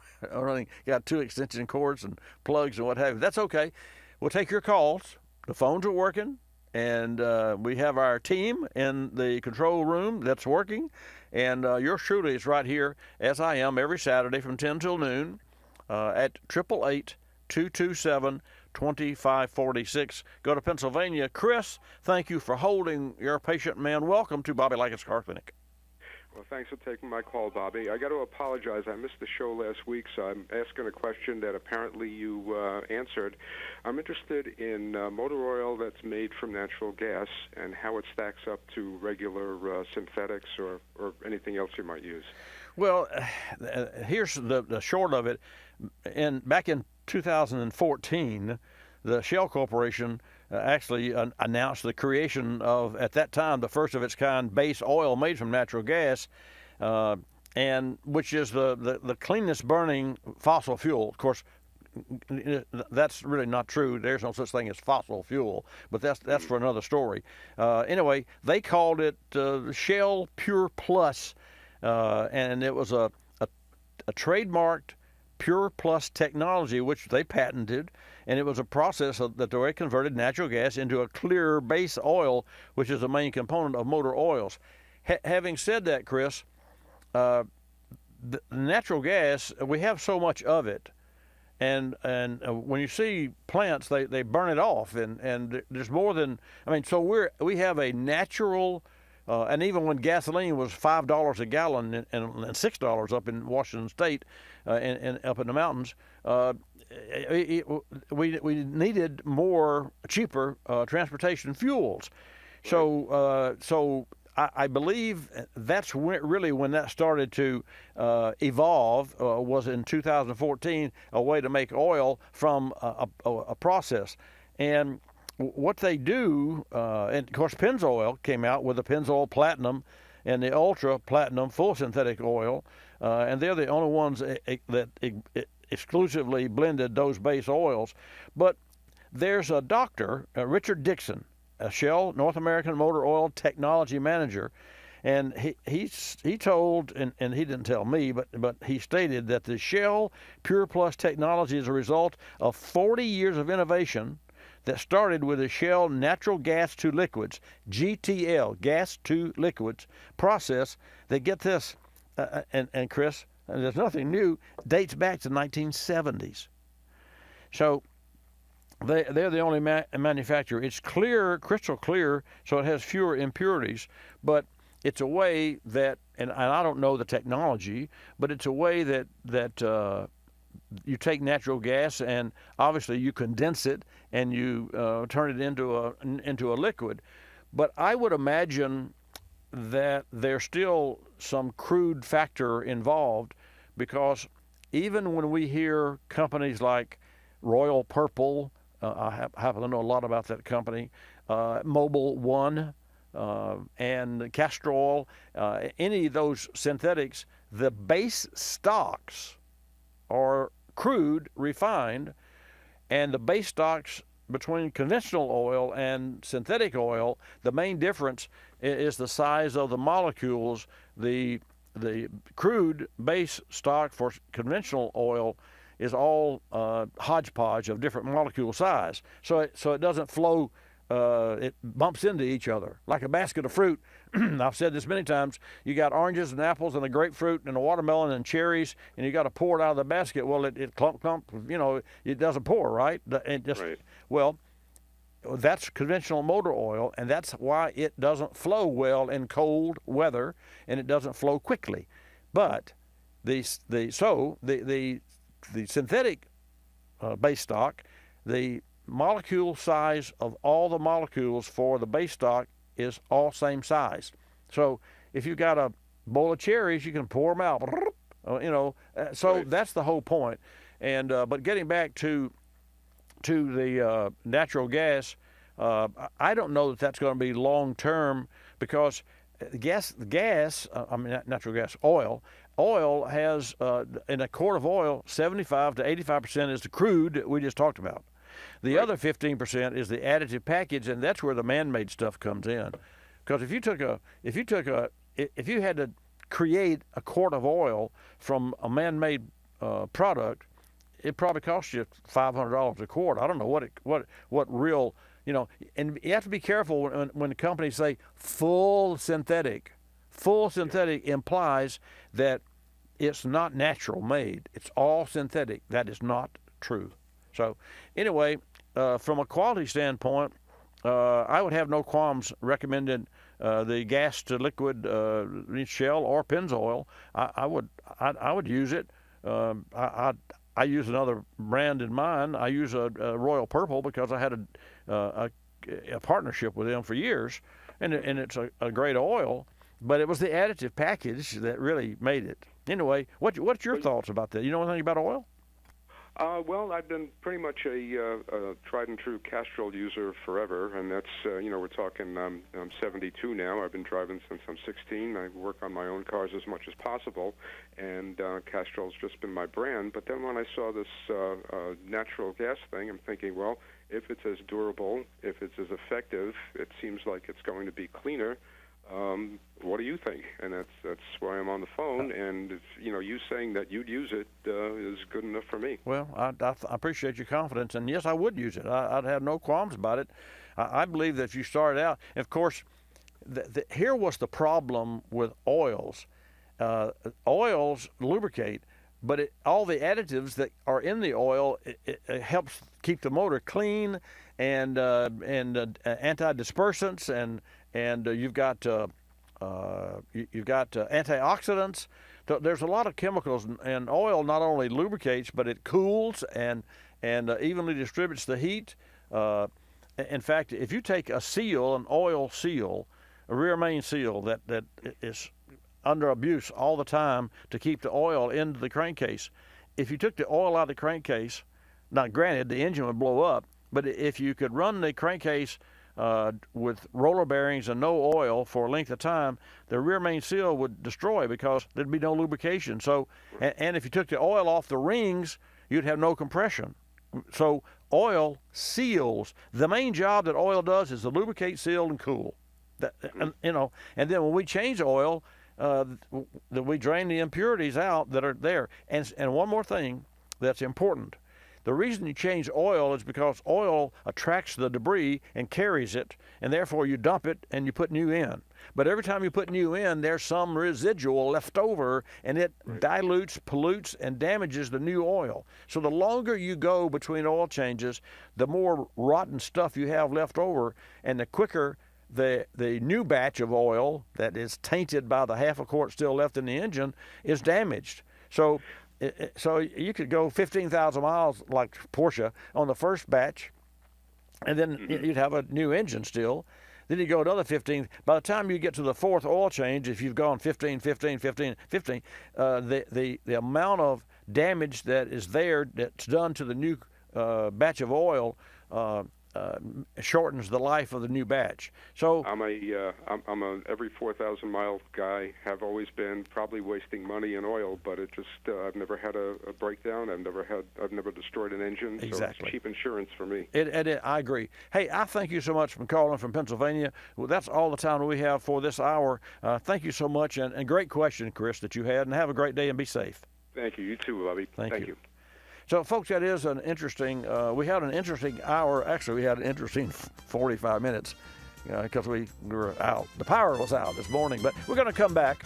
Got 2 extension cords and plugs and what have you. That's okay. We'll take your calls. The phones are working, and we have our team in the control room that's working. And yours truly is right here, as I am, every Saturday from 10 till noon at 888-227-2546. Go to Pennsylvania. Chris, thank you for holding your patient man. Welcome to Bobby Likis Car Clinic. Well, thanks for taking my call, Bobby. I got to apologize. I missed the show last week, so I'm asking a question that apparently you answered. I'm interested in motor oil that's made from natural gas and how it stacks up to regular synthetics or anything else you might use. Well, here's the short of it. Back in 2014, the Shell Corporation actually announced the creation of, at that time, the first of its kind base oil made from natural gas, and which is the cleanest burning fossil fuel. Of course, that's really not true. There's no such thing as fossil fuel, but that's for another story. Anyway, they called it Shell Pure Plus, and it was a trademarked Pure Plus technology, which they patented, and it was a process that they converted natural gas into a clear base oil, which is the main component of motor oils. Having said that, Chris, the natural gas, we have so much of it, and when you see plants, they burn it off, and there's more than, so we have a natural. And even when gasoline was $5 a gallon and $6 up in Washington State and up in the mountains, we needed more cheaper transportation fuels. So I believe that's really when that started to evolve, was in 2014, a way to make oil from a process. And what they do, and of course Pennzoil came out with the Pennzoil Platinum and the Ultra Platinum full synthetic oil, and they're the only ones that exclusively blended those base oils. But there's a doctor, Richard Dixon, a Shell North American Motor Oil Technology Manager, and he told, and he didn't tell me, but he stated that the Shell Pure Plus technology is a result of 40 years of innovation that started with a Shell natural gas to liquids, GTL, gas to liquids process that, get this, and Chris, there's nothing new, dates back to 1970s. So they're the only manufacturer. It's clear, crystal clear, so it has fewer impurities, but it's a way that, and I don't know the technology, but it's a way that you take natural gas and obviously you condense it and you turn it into a liquid. But I would imagine that there's still some crude factor involved, because even when we hear companies like Royal Purple, I happen to know a lot about that company, Mobil One, and Castrol, any of those synthetics, the base stocks are crude, refined, and the base stocks between conventional oil and synthetic oil, the main difference is the size of the molecules. The crude base stock for conventional oil is all hodgepodge of different molecule size, so it doesn't flow. It bumps into each other like a basket of fruit. I've said this many times. You got oranges and apples and a grapefruit and a watermelon and cherries, and you got to pour it out of the basket. Well, it clump, it doesn't pour, right? Right. Well, that's conventional motor oil, and that's why it doesn't flow well in cold weather, and it doesn't flow quickly. But the synthetic base stock, the molecule size of all the molecules for the base stock is all same size. So if you've got a bowl of cherries, you can pour them out. So Right. that's the whole point. And but getting back to the natural gas, I don't know that that's going to be long term, because natural gas, oil has in a quart of oil, 75 to 85% is the crude that we just talked about. The other 15% is the additive package, and that's where the man-made stuff comes in. Because if you had to create a quart of oil from a man-made product, it probably costs you $500 a quart. I don't know what real, and you have to be careful when companies say full synthetic. Full synthetic implies that it's not natural made. It's all synthetic. That is not true. So anyway, from a quality standpoint, I would have no qualms recommending the gas to liquid Shell or Pennzoil. I would use it. I use another brand in mine. I use a Royal Purple because I had a partnership with them for years, and it's a great oil. But it was the additive package that really made it. Anyway, what's your thoughts about that? You know anything about oil? Well, I've been pretty much a tried and true Castrol user forever, and that's, we're talking, I'm 72 now. I've been driving since I'm 16. I work on my own cars as much as possible, and Castrol's just been my brand. But then when I saw this natural gas thing, I'm thinking, well, if it's as durable, if it's as effective, it seems like it's going to be cleaner. What do you think? And that's why I'm on the phone. And it's, you saying that you'd use it is good enough for me. Well, I appreciate your confidence, and yes, I would use it. I'd have no qualms about it. I believe that if you started out, and of course, here was the problem with oils. Oils lubricate, but all the additives that are in the oil it helps keep the motor clean, and antidispersants, and you've got antioxidants. There's a lot of chemicals, and oil not only lubricates, but it cools and evenly distributes the heat. In fact, if you take a seal, an oil seal, a rear main seal that is under abuse all the time to keep the oil into the crankcase, if you took the oil out of the crankcase, now granted the engine would blow up, but if you could run the crankcase with roller bearings and no oil for a length of time, the rear main seal would destroy because there'd be no lubrication. So, and if you took the oil off the rings, you'd have no compression. So oil seals. The main job that oil does is to lubricate, seal, and cool. And then when we change oil, we drain the impurities out that are there. And one more thing that's important. The reason you change oil is because oil attracts the debris and carries it, and therefore you dump it and you put new in. But every time you put new in, there's some residual left over, and it dilutes, pollutes, and damages the new oil. So the longer you go between oil changes, the more rotten stuff you have left over, and the quicker the new batch of oil that is tainted by the half a quart still left in the engine is damaged. So you could go 15,000 miles like Porsche on the first batch, and then you'd have a new engine still. Then you go another 15. By the time you get to the fourth oil change, if you've gone 15, the amount of damage that is there that's done to the new batch of oil shortens the life of the new batch. So I'm a every 4,000 mile guy. Have always been, probably wasting money in oil, but it just I've never had a breakdown. I've never destroyed an engine. Exactly. So it's cheap insurance for me. I agree. Hey, I thank you so much for calling from Pennsylvania. Well, that's all the time we have for this hour. Thank you so much, and great question, Chris, that you had, and have a great day and be safe. Thank you. You too, Bobby. Thank you. So, folks, that is an interesting, we had an interesting hour. Actually, we had an interesting 45 minutes because we were out. The power was out this morning, but we're going to come back,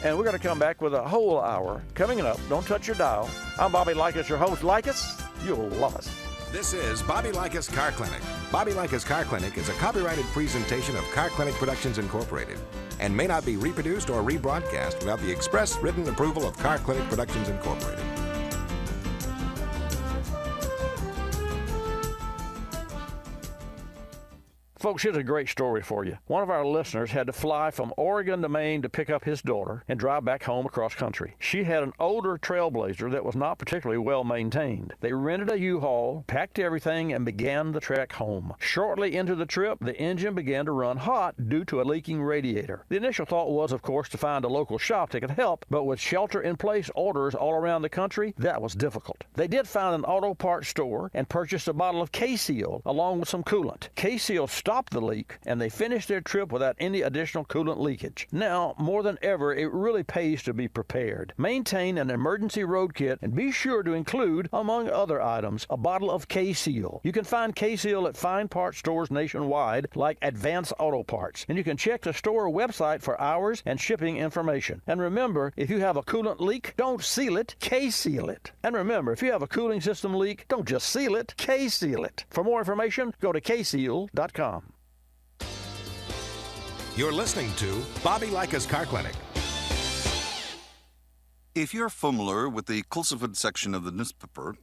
and we're going to come back with a whole hour coming up. Don't touch your dial. I'm Bobby Likis, your host. Likis, you'll love us. This is Bobby Likis Car Clinic. Bobby Likis Car Clinic is a copyrighted presentation of Car Clinic Productions Incorporated and may not be reproduced or rebroadcast without the express written approval of Car Clinic Productions Incorporated. Folks, here's a great story for you. One of our listeners had to fly from Oregon to Maine to pick up his daughter and drive back home across country. She had an older Trailblazer that was not particularly well maintained. They rented a U-Haul, packed everything, and began the trek home. Shortly into the trip, the engine began to run hot due to a leaking radiator. The initial thought was, of course, to find a local shop that could help, but with shelter-in-place orders all around the country, that was difficult. They did find an auto parts store and purchased a bottle of K-Seal along with some coolant. K-Seal stopped the leak, and they finished their trip without any additional coolant leakage. Now, more than ever, it really pays to be prepared. Maintain an emergency road kit and be sure to include, among other items, a bottle of K-Seal. You can find K-Seal at fine parts stores nationwide, like Advance Auto Parts, and you can check the store website for hours and shipping information. And remember, if you have a coolant leak, don't seal it, K-Seal it. And remember, if you have a cooling system leak, don't just seal it, K-Seal it. For more information, go to kseal.com. You're listening to Bobby Likis Car Clinic. If you're familiar with the Kulseford section of the newspaper,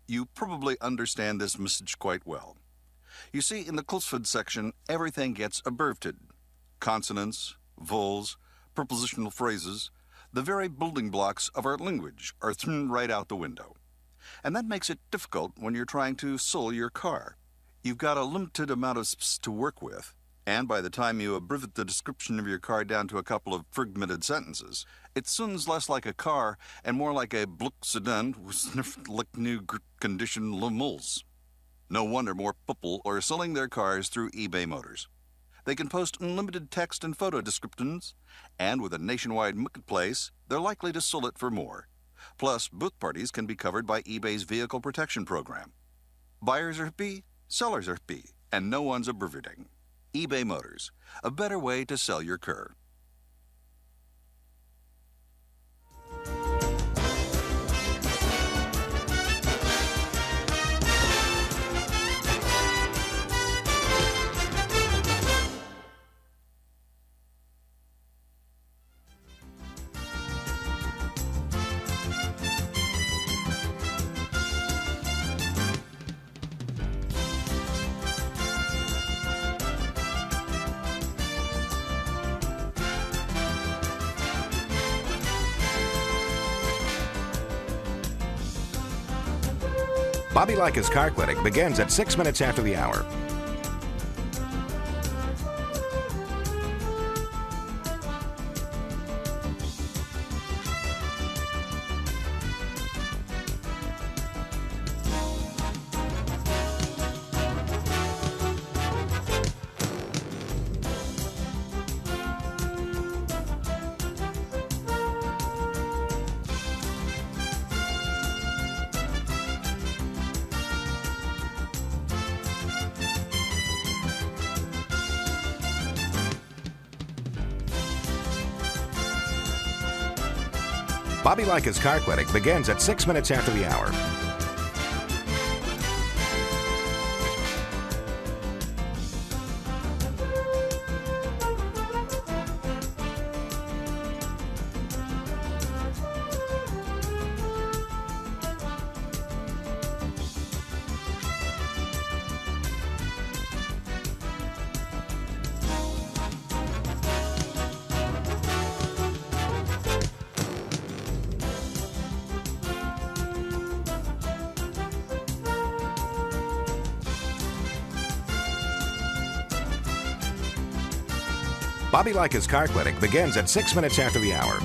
you probably understand this message quite well. You see, in the Kulseford section, everything gets abbreviated. Consonants, vowels, prepositional phrases, the very building blocks of our language are thrown right out the window. And that makes it difficult when you're trying to sell your car. You've got a limited amount of space to work with, and by the time you abbreviate the description of your car down to a couple of fragmented sentences, it sounds less like a car and more like a Bluck sedan with like new condition lemals. No wonder more people are selling their cars through eBay Motors. They can post unlimited text and photo descriptions, and with a nationwide marketplace, they're likely to sell it for more. Plus, both parties can be covered by eBay's vehicle protection program. Buyers are happy, sellers are happy, and no one's abbreviating. eBay Motors, a better way to sell your car. Bobby Likis Car Clinic begins at 6 minutes after the hour. Bobby Likis Car Clinic begins at 6 minutes after the hour. Bobby Likis Car Clinic begins at 6 minutes after the hour.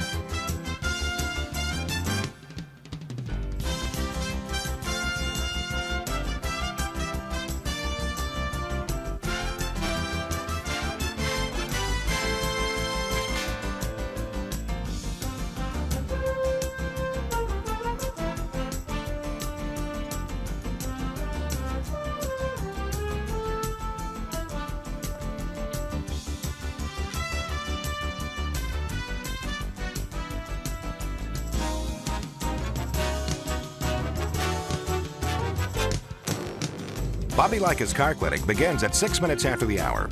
Bobby Likis Car Clinic begins at 6 minutes after the hour.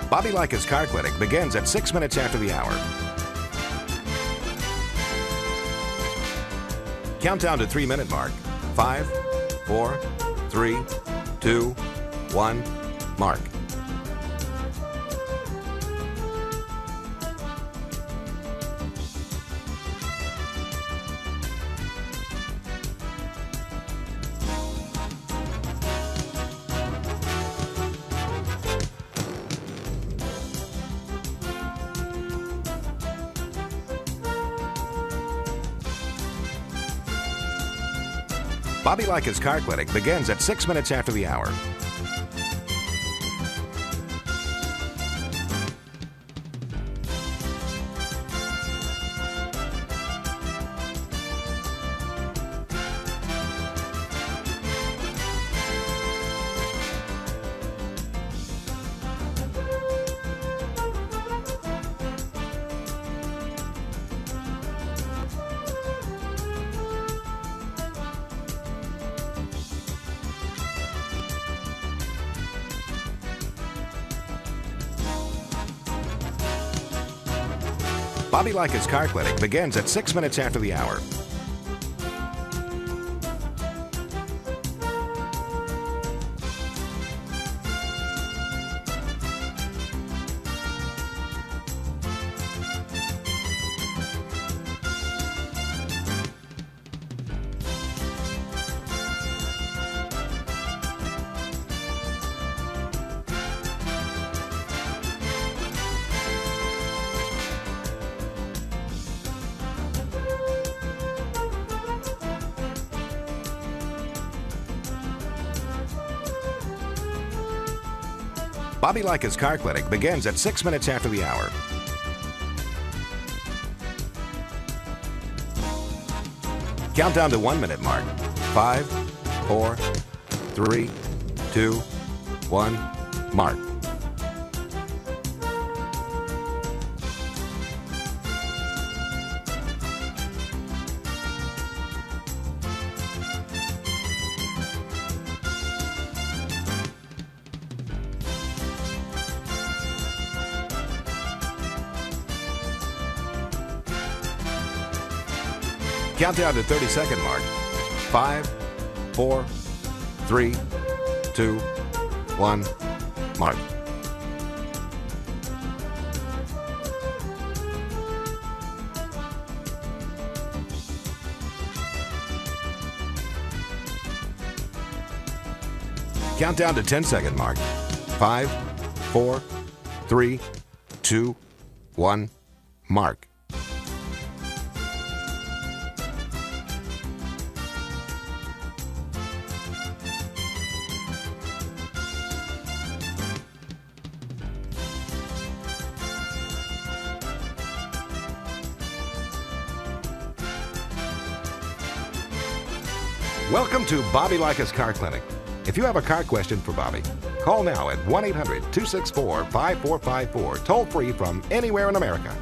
Bobby Likis Car Clinic begins at 6 minutes after the hour. Countdown to 3-minute mark. 5, 4, 3, 2, 1, mark. Bobby Likis Car Clinic begins at 6 minutes after the hour. Bobby Likis Car Clinic begins at 6 minutes after the hour. Bobby Likis Car Clinic begins at 6 minutes after the hour. Countdown to 1-minute mark. 5, 4, 3, 2, 1, mark. Countdown to 30-second mark. 5, 4, 3, 2, 1, mark. Countdown to 10-second mark. 5, 4, 3, 2, 1, mark. Welcome to Bobby Likis Car Clinic. If you have a car question for Bobby, call now at 1-800-264-5454, toll free from anywhere in America.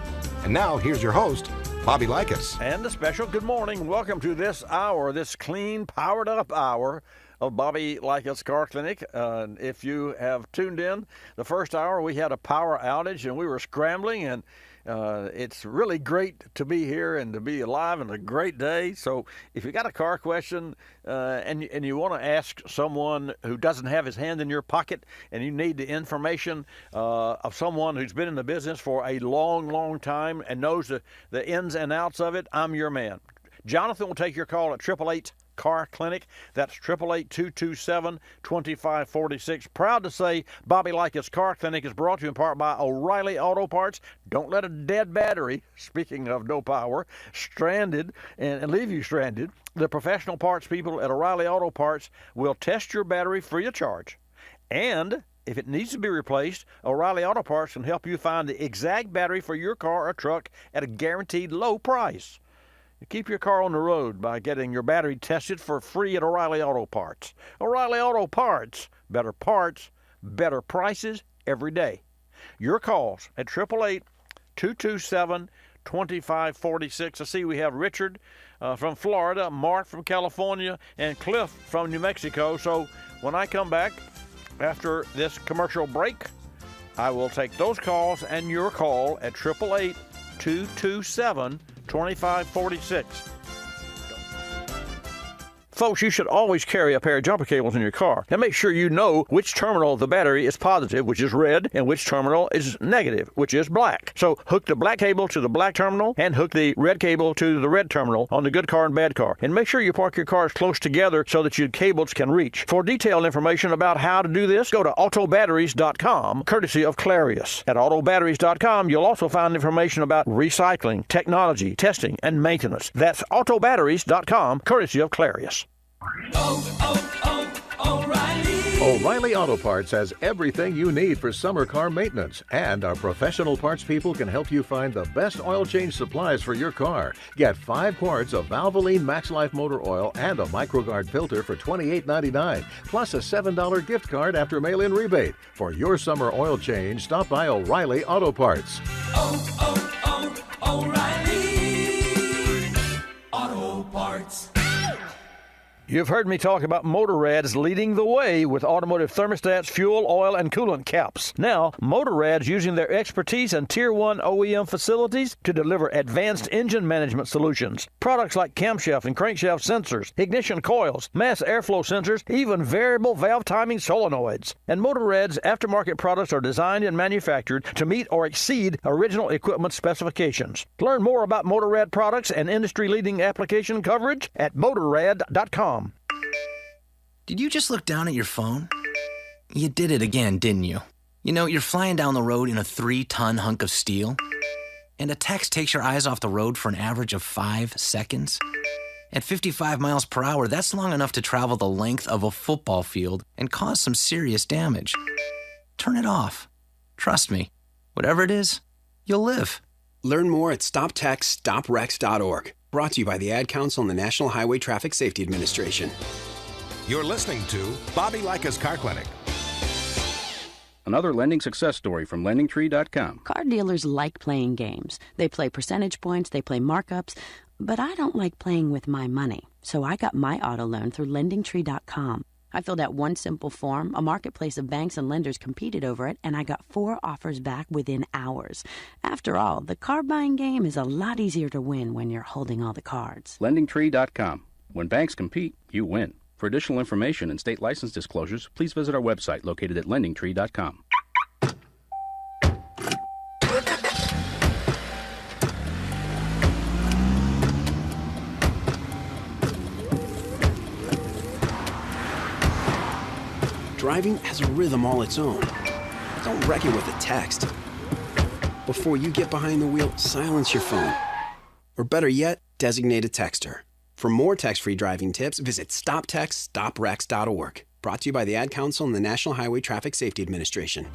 And now, here's your host, Bobby Likis. And a special good morning. Welcome to this hour, this clean, powered up hour of Bobby Likis Car Clinic. If you have tuned in, the first hour we had a power outage and we were scrambling, and It's really great to be here and to be alive and a great day. So if you got a car question and you want to ask someone who doesn't have his hand in your pocket and you need the information of someone who's been in the business for a long, long time and knows the ins and outs of it, I'm your man. Jonathan will take your call at 888 Car Clinic. That's 888-227-2546. Proud to say Bobby Likis Car Clinic is brought to you in part by O'Reilly Auto Parts. Don't let a dead battery, speaking of no power, stranded and leave you stranded. The professional parts people at O'Reilly Auto Parts will test your battery free of charge. And if it needs to be replaced, O'Reilly Auto Parts can help you find the exact battery for your car or truck at a guaranteed low price. You keep your car on the road by getting your battery tested for free at O'Reilly Auto Parts. O'Reilly Auto Parts, better prices every day. Your calls at 888-227-2546. I see we have Richard from Florida, Mark from California, and Cliff from New Mexico. So when I come back after this commercial break, I will take those calls and your call at 888-227-2546. Folks, you should always carry a pair of jumper cables in your car and make sure you know which terminal of the battery is positive, which is red, and which terminal is negative, which is black. So hook the black cable to the black terminal and hook the red cable to the red terminal on the good car and bad car. And make sure you park your cars close together so that your cables can reach. For detailed information about how to do this, go to autobatteries.com, courtesy of Clarius. At autobatteries.com, you'll also find information about recycling, technology, testing, and maintenance. That's autobatteries.com, courtesy of Clarius. O'Reilly Auto Parts has everything you need for summer car maintenance, and our professional parts people can help you find the best oil change supplies for your car. Get 5 quarts of Valvoline Max Life motor oil and a MicroGuard filter for $28.99, plus a $7 gift card after mail-in rebate. For your summer oil change, stop by O'Reilly Auto Parts. O'Reilly Auto Parts. You've heard me talk about Motorrad's leading the way with automotive thermostats, fuel, oil, and coolant caps. Now, Motorrad's using their expertise in Tier 1 OEM facilities to deliver advanced engine management solutions. Products like camshaft and crankshaft sensors, ignition coils, mass airflow sensors, even variable valve timing solenoids. And Motorrad's aftermarket products are designed and manufactured to meet or exceed original equipment specifications. Learn more about Motorrad products and industry-leading application coverage at Motorrad.com. Did you just look down at your phone? You did it again, didn't you? You know, you're flying down the road in a 3-ton hunk of steel, and a text takes your eyes off the road for an average of 5 seconds. At 55 miles per hour, that's long enough to travel the length of a football field and cause some serious damage. Turn it off. Trust me, whatever it is, you'll live. Learn more at StopTextStopWrecks.org. Brought to you by the Ad Council and the National Highway Traffic Safety Administration. You're listening to Bobby Likis Car Clinic. Another lending success story from LendingTree.com. Car dealers like playing games. They play percentage points, they play markups, but I don't like playing with my money. So I got my auto loan through LendingTree.com. I filled out one simple form, a marketplace of banks and lenders competed over it, and I got 4 offers back within hours. After all, the car buying game is a lot easier to win when you're holding all the cards. LendingTree.com. When banks compete, you win. For additional information and state license disclosures, please visit our website located at LendingTree.com. Driving has a rhythm all its own. Don't wreck it with a text. Before you get behind the wheel, silence your phone. Or better yet, designate a texter. For more text-free driving tips, visit StopTextStopWrecks.org. Brought to you by the Ad Council and the National Highway Traffic Safety Administration.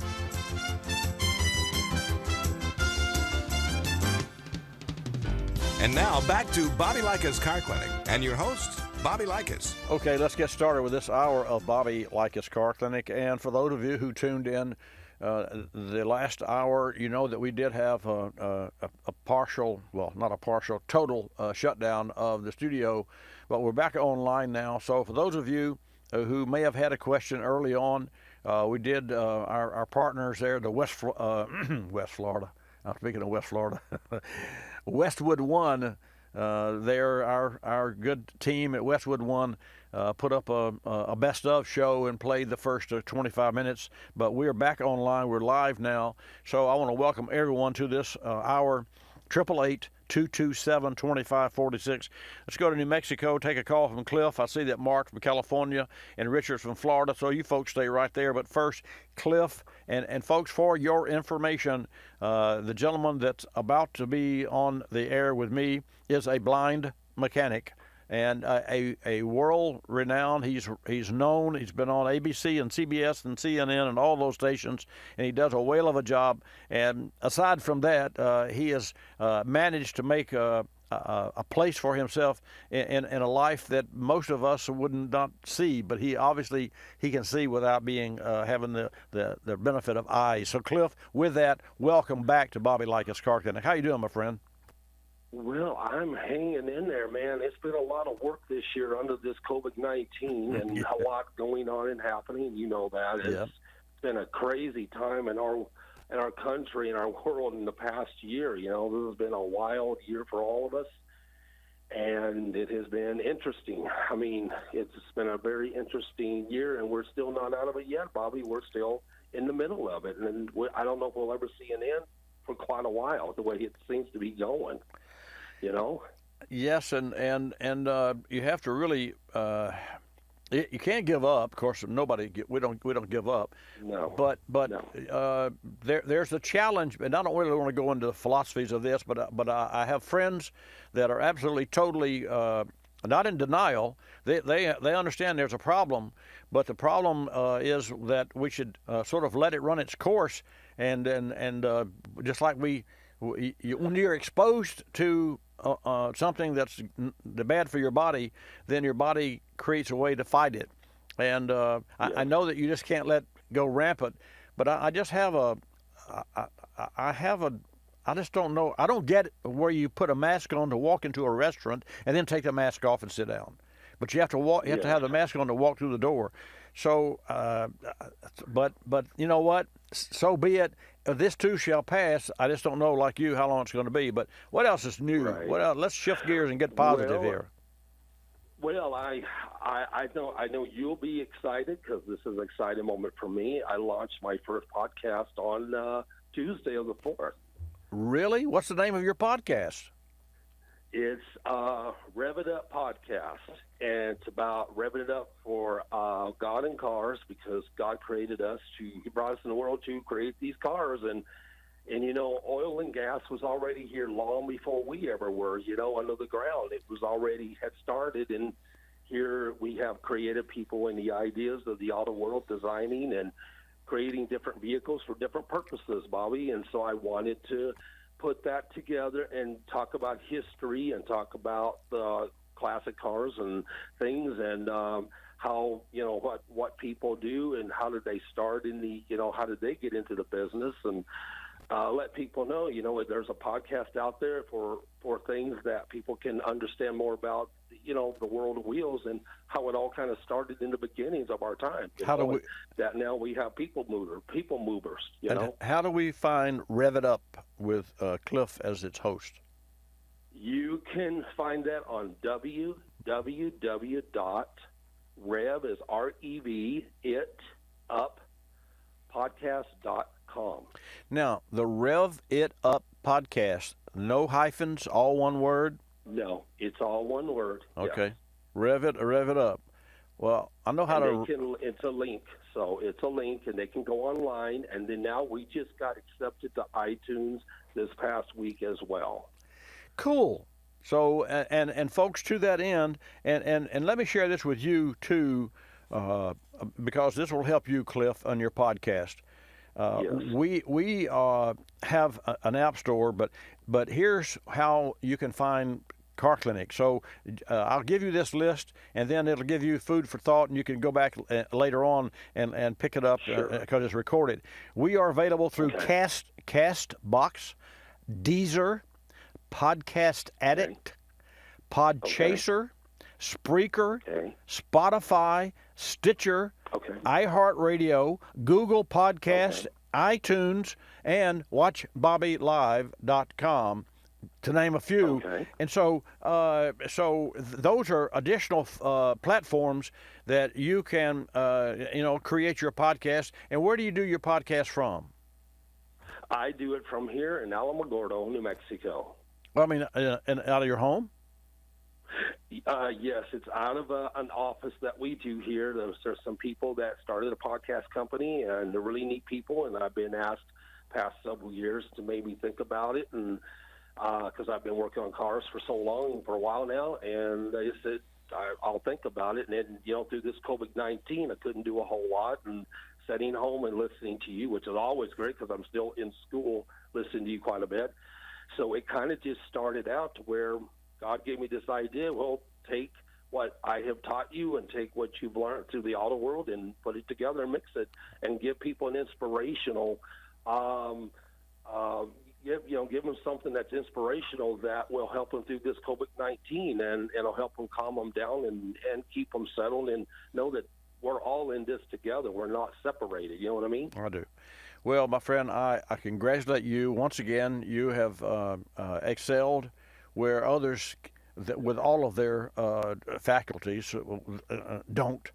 And now back to Bobby Likis Car Clinic and your host, Bobby Likis. Okay, let's get started with this hour of Bobby Likis Car Clinic. And for those of you who tuned in the last hour, you know that we did have a partial, well, not a partial, total shutdown of the studio, but we're back online now. So for those of you who may have had a question early on, we did our partners there, the West Florida. I'm speaking of West Florida. Westwood One. They're our good team at Westwood One. Put up a best of show and played the first 25 minutes, but we're back online. We're live now, so I want to welcome everyone to this hour. 888-227-2546. Let's go to New Mexico, take a call from Cliff. I see that Mark from California and Richard's from Florida, so you folks stay right there. But first, Cliff, and folks, for your information, the gentleman that's about to be on the air with me is a blind mechanic and a world-renowned. He's known. He's been on ABC and CBS and CNN and all those stations, and he does a whale of a job. And aside from that, he has managed to make a place for himself in a life that most of us would not see. But he can see without being having the benefit of eyes. So, Cliff, with that, welcome back to Bobby Likis Car Clinic. How you doing, my friend? Well, I'm hanging in there, man. It's been a lot of work this year under this COVID-19 and a lot going on and happening. You know that. It's been a crazy time in our country and our world in the past year. You know, this has been a wild year for all of us, and it has been interesting. I mean, it's been a very interesting year, and we're still not out of it yet, Bobby. We're still in the middle of it, and I don't know if we'll ever see an end for quite a while, the way it seems to be going. You know? Yes, and you have to really you can't give up. Of course, we don't give up. No. But there's a challenge, and I don't really want to go into the philosophies of this, but I have friends that are absolutely totally not in denial. They understand there's a problem, but the problem is that we should sort of let it run its course, and just like when you're exposed to something that's bad for your body, then your body creates a way to fight it. And I know that you just can't let go rampant, but I just have I just don't know. I don't get where you put a mask on to walk into a restaurant and then take the mask off and sit down. But you have to walk. You have to have the mask on to walk through the door. So, but you know what? So be it. This too shall pass. I just don't know, like you, how long it's going to be. But what else is new? Right. What else? Let's shift gears and get positive here. Well, I know you'll be excited because this is an exciting moment for me. I launched my first podcast on Tuesday of the 4th. Really? What's the name of your podcast? It's Rev It Up Podcast, and it's about revving it up for God and cars, because God created us He brought us in the world to create these cars, and you know, oil and gas was already here long before we ever were, you know, under the ground. It was already had started, and here we have creative people and the ideas of the auto world designing and creating different vehicles for different purposes, Bobby, and so I wanted to put that together and talk about history and talk about the classic cars and things, and how, you know, what people do and how did they start in the, you know, how did they get into the business, and let people know, you know, there's a podcast out there for things that people can understand more about, you know, the world of wheels and how it all kind of started in the beginnings of our time. How do we? That now we have people movers. You know. How do we find Rev It Up with Cliff as its host? You can find that on www.rev is REV it up podcast.com. Now, the Rev It Up podcast, no hyphens, all one word? No, it's all one word. Okay. Yes. Rev it up. Well, I know how to. It's a link. So it's a link, and they can go online. And then now we just got accepted to iTunes this past week as well. Cool. So, and folks, to that end, and let me share this with you too, because this will help you, Cliff, on your podcast. Yes. We have an app store, but here's how you can find Car Clinic. So I'll give you this list, and then it'll give you food for thought, and you can go back later on and pick it up because it's recorded. We are available through Castbox, Deezer, Podcast Addict, Podchaser, Spreaker, Spotify, Stitcher, iHeartRadio, Google Podcast, iTunes, and watchbobbylive.com, to name a few. Okay. And so those are additional platforms that you can create your podcast. And where do you do your podcast from? I do it from here in Alamogordo, New Mexico. Well, I mean, and out of your home? Yes, it's out of an office that we do here. There's some people that started a podcast company, and they're really neat people, and I've been asked past several years to maybe think about it, and because I've been working on cars for so long, for a while now, and they said, I'll think about it. And then, through this COVID-19, I couldn't do a whole lot, and sitting home and listening to you, which is always great because I'm still in school listening to you quite a bit. So it kind of just started out to where God gave me this idea, well, take what I have taught you and take what you've learned through the auto world and put it together and mix it and give people an inspirational, give them something that's inspirational that will help them through this COVID-19 and it'll help them calm them down and keep them settled and know that we're all in this together. We're not separated. You know what I mean? I do. Well, my friend, I congratulate you. Once again, you have excelled where others, with all of their faculties, don't.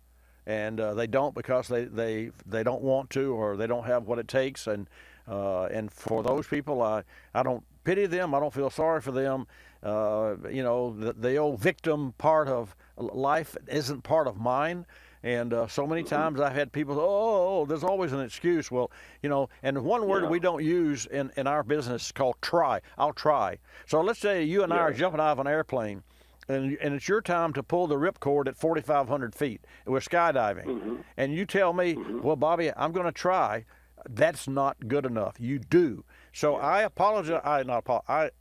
And they don't because they don't want to, or they don't have what it takes. And for those people, I don't pity them. I don't feel sorry for them. The old victim part of life isn't part of mine. And so many times I've had people say, oh, there's always an excuse. Well, and one word we don't use in our business is called try. I'll try. So let's say you and I are jumping out of an airplane, and it's your time to pull the ripcord at 4,500 feet. We're skydiving. And you tell me, well, Bobby, I'm going to try. That's not good enough. You do. So I apologize. I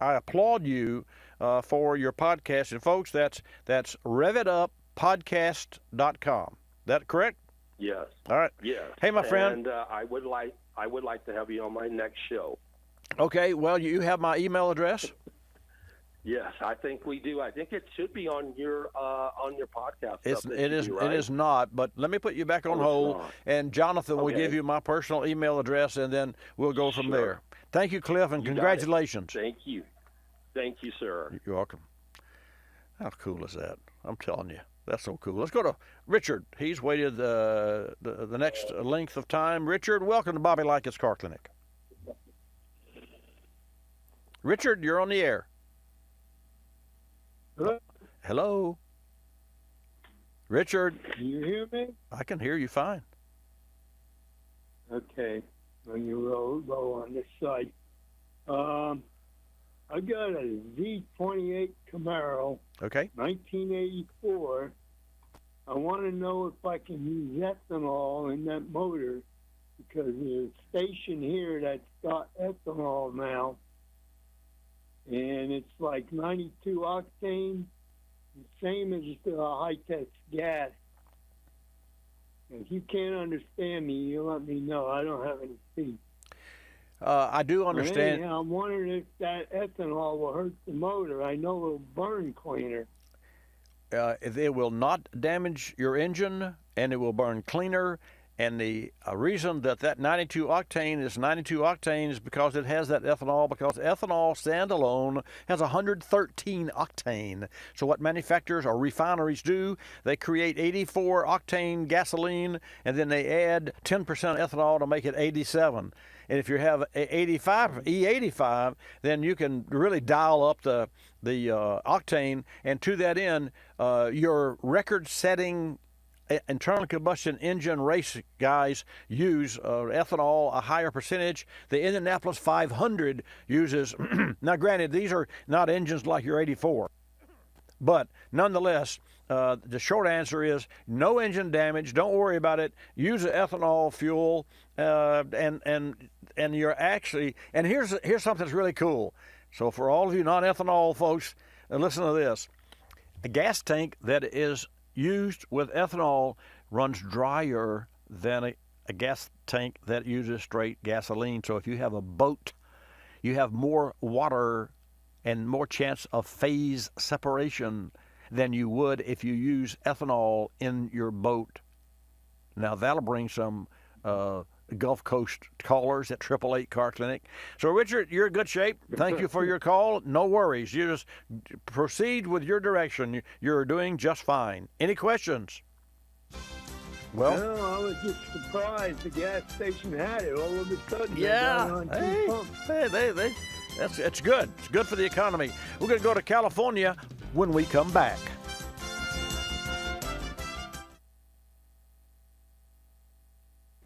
applaud you for your podcast. And folks, that's revituppodcast.com. That correct? Yes. All right. Yes. Hey, my friend. And I would like to have you on my next show. Okay. Well, you have my email address. Yes, I think we do. I think it should be on your podcast. It is not. But let me put you back on hold, and Jonathan will give you my personal email address, and then we'll go from there. Thank you, Cliff, and congratulations. Thank you, sir. You're welcome. How cool is that? I'm telling you. That's so cool. Let's go to Richard. He's waited the next length of time. Richard, welcome to Bobby Likis Car Clinic. Richard, you're on the air. Hello? Richard? Can you hear me? I can hear you fine. Okay. When you roll on this side. I got a Z28 Camaro. Okay. 1984. I want to know if I can use ethanol in that motor because there's a station here that's got ethanol now. And it's like 92 octane, the same as the high-tech gas. If you can't understand me, you let me know. I don't have any speech. I do understand. Anyhow, I'm wondering if that ethanol will hurt the motor. I know it'll burn cleaner. It will not damage your engine, and it will burn cleaner. And the reason that 92 octane is 92 octane is because it has that ethanol, because ethanol standalone has 113 octane. So what manufacturers or refineries do, they create 84 octane gasoline, and then they add 10% ethanol to make it 87. And if you have E85, then you can really dial up the octane. And to that end, your record-setting internal combustion engine race guys use ethanol a higher percentage. The Indianapolis 500 uses, now granted, these are not engines like your 84, but nonetheless, the short answer is no engine damage. Don't worry about it. Use the ethanol fuel, and you're actually. And here's something that's really cool. So for all of you non-ethanol folks, listen to this: a gas tank that is used with ethanol runs drier than a gas tank that uses straight gasoline. So if you have a boat, you have more water and more chance of phase separation than you would if you use ethanol in your boat. Now that'll bring some Gulf Coast callers at 888 Car Clinic. So, Richard, you're in good shape. Thank you for your call. No worries. You just proceed with your direction. You're doing just fine. Any questions? Well, no, I was just surprised the gas station had it all of a sudden. Yeah. That's good. It's good for the economy. We're going to go to California when we come back.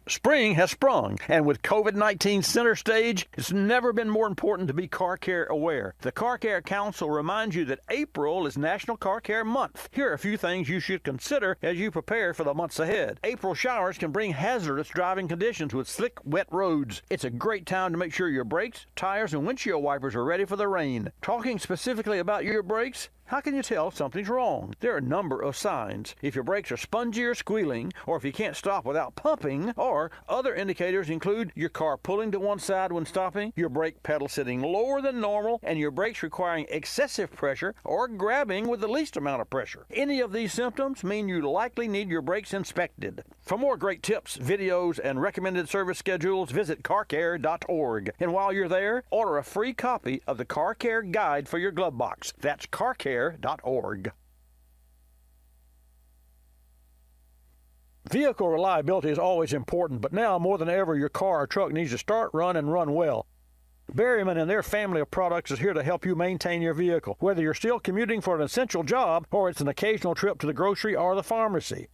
Spring has sprung, and with COVID-19 center stage, it's never been more important to be car care aware. The Car Care Council reminds you that April is National Car Care Month. Here are a few things you should consider as you prepare for the months ahead. April showers can bring hazardous driving conditions with slick, wet roads. It's a great time to make sure your brakes, tires, and windshield wipers are ready for the rain. Talking specifically about your brakes, how can you tell something's wrong? There are a number of signs. If your brakes are spongy or squealing, or if you can't stop without pumping, or other indicators include your car pulling to one side when stopping, your brake pedal sitting lower than normal, and your brakes requiring excessive pressure or grabbing with the least amount of pressure. Any of these symptoms mean you likely need your brakes inspected. For more great tips, videos, and recommended service schedules, visit carcare.org. And while you're there, order a free copy of the Car Care Guide for your glove box. That's carcare.org. Vehicle reliability is always important, but now more than ever, your car or truck needs to start, run, and run well. Berryman and their family of products is here to help you maintain your vehicle, whether you're still commuting for an essential job or it's an occasional trip to the grocery or the pharmacy.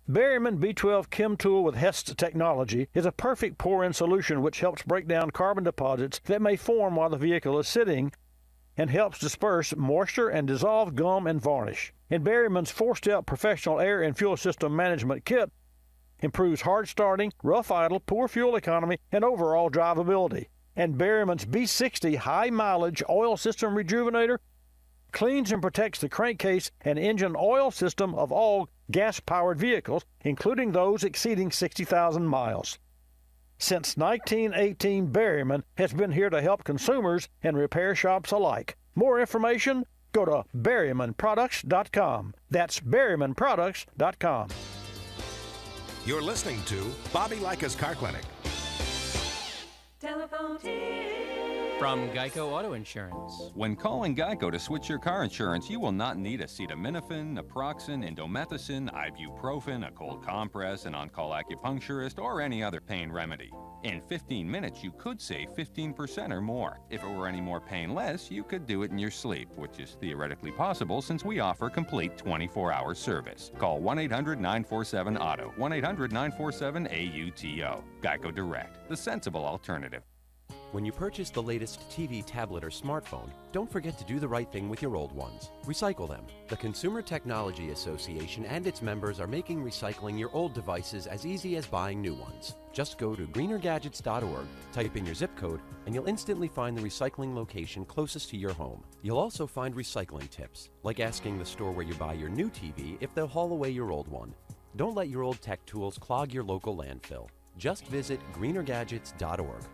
Berryman B12 Chem Tool with HEST technology is a perfect pour-in solution which helps break down carbon deposits that may form while the vehicle is sitting and helps disperse moisture and dissolve gum and varnish. And Berryman's 4-step professional air and fuel system management kit improves hard starting, rough idle, poor fuel economy, and overall drivability. And Berryman's B60 high mileage oil system rejuvenator cleans and protects the crankcase and engine oil system of all gas-powered vehicles, including those exceeding 60,000 miles. Since 1918, Berryman has been here to help consumers and repair shops alike. More information? Go to berrymanproducts.com. That's berrymanproducts.com. You're listening to Bobby Likis Car Clinic. Telephone From Geico Auto Insurance. When calling Geico to switch your car insurance, you will not need acetaminophen, naproxen, indomethacin, ibuprofen, a cold compress, an on-call acupuncturist, or any other pain remedy. In 15 minutes, you could save 15% or more. If it were any more painless, you could do it in your sleep, which is theoretically possible since we offer complete 24-hour service. Call 1-800-947-AUTO, 1-800-947-AUTO. Geico Direct, the sensible alternative. When you purchase the latest TV, tablet, or smartphone, don't forget to do the right thing with your old ones. Recycle them. The Consumer Technology Association and its members are making recycling your old devices as easy as buying new ones. Just go to greenergadgets.org, type in your zip code, and you'll instantly find the recycling location closest to your home. You'll also find recycling tips, like asking the store where you buy your new TV if they'll haul away your old one. Don't let your old tech tools clog your local landfill. Just visit greenergadgets.org.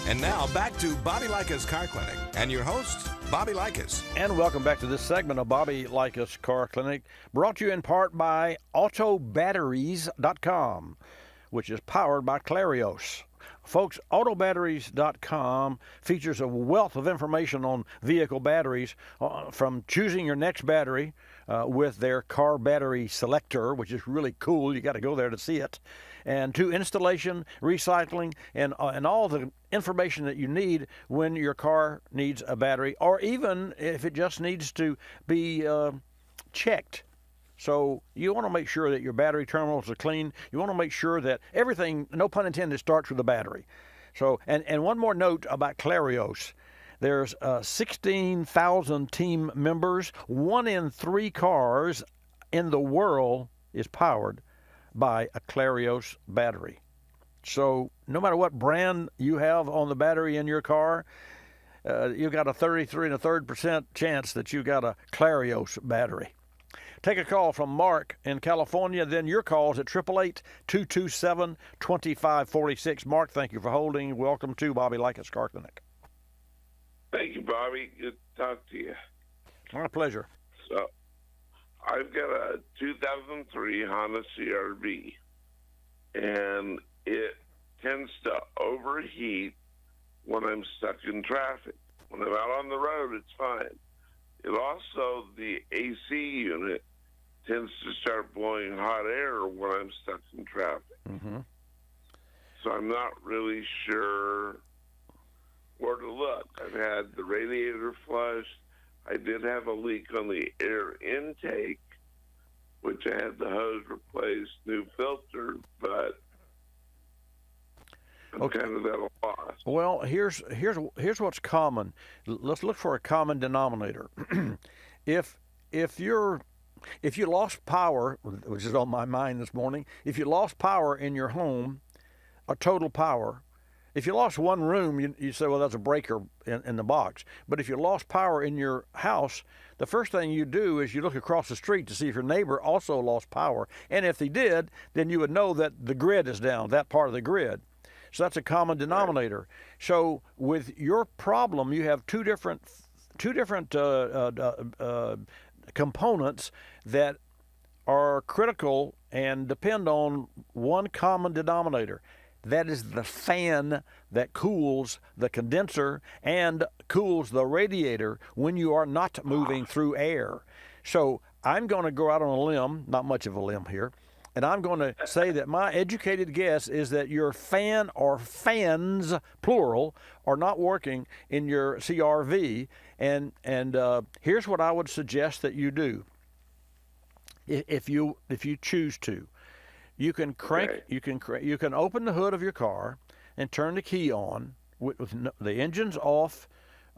And now back to Bobby Likis Car Clinic and your host, Bobby Likis. And welcome back to this segment of Bobby Likis Car Clinic, brought to you in part by autobatteries.com, which is powered by Clarios. Folks, autobatteries.com features a wealth of information on vehicle batteries, from choosing your next battery with their car battery selector, which is really cool. You got to go there to see it. And to installation, recycling, and all the information that you need when your car needs a battery, or even if it just needs to be checked. So you want to make sure that your battery terminals are clean. You want to make sure that everything, no pun intended, starts with the battery. So, and one more note about Clarios. There's 16,000 team members. 1 in 3 cars in the world is powered by a Clarios battery. So no matter what brand you have on the battery in your car, you've got a 33.3% chance that you've got a Clarios battery. Take a call from Mark in California, then your calls at 888-227-2546. Mark, thank you for holding. Welcome to Bobby Likis Car Clinic. Thank you, Bobby. Good to talk to you. My pleasure. So, I've got a 2003 Honda CR-V, and it tends to overheat when I'm stuck in traffic. When I'm out on the road, it's fine. It also, the AC unit tends to start blowing hot air when I'm stuck in traffic. Mm-hmm. So I'm not really sure where to look. I've had the radiator flushed. I did have a leak on the air intake, which I had the hose replaced, new filter, but I'm kind of at a loss. Well, here's what's common. Let's look for a common denominator. If you lost power, which is on my mind this morning, if you lost power in your home, a total power. If you lost one room, you say, well, that's a breaker in the box. But if you lost power in your house, the first thing you do is you look across the street to see if your neighbor also lost power. And if they did, then you would know that the grid is down, that part of the grid. So that's a common denominator. So with your problem, you have two different components that are critical and depend on one common denominator. That is the fan that cools the condenser and cools the radiator when you are not moving through air. So I'm going to go out on a limb, not much of a limb here, and I'm going to say that my educated guess is that your fan or fans, plural, are not working in your CR-V. And here's what I would suggest that you do, if you choose to. You can crank. You can open the hood of your car and turn the key on with the engine's off,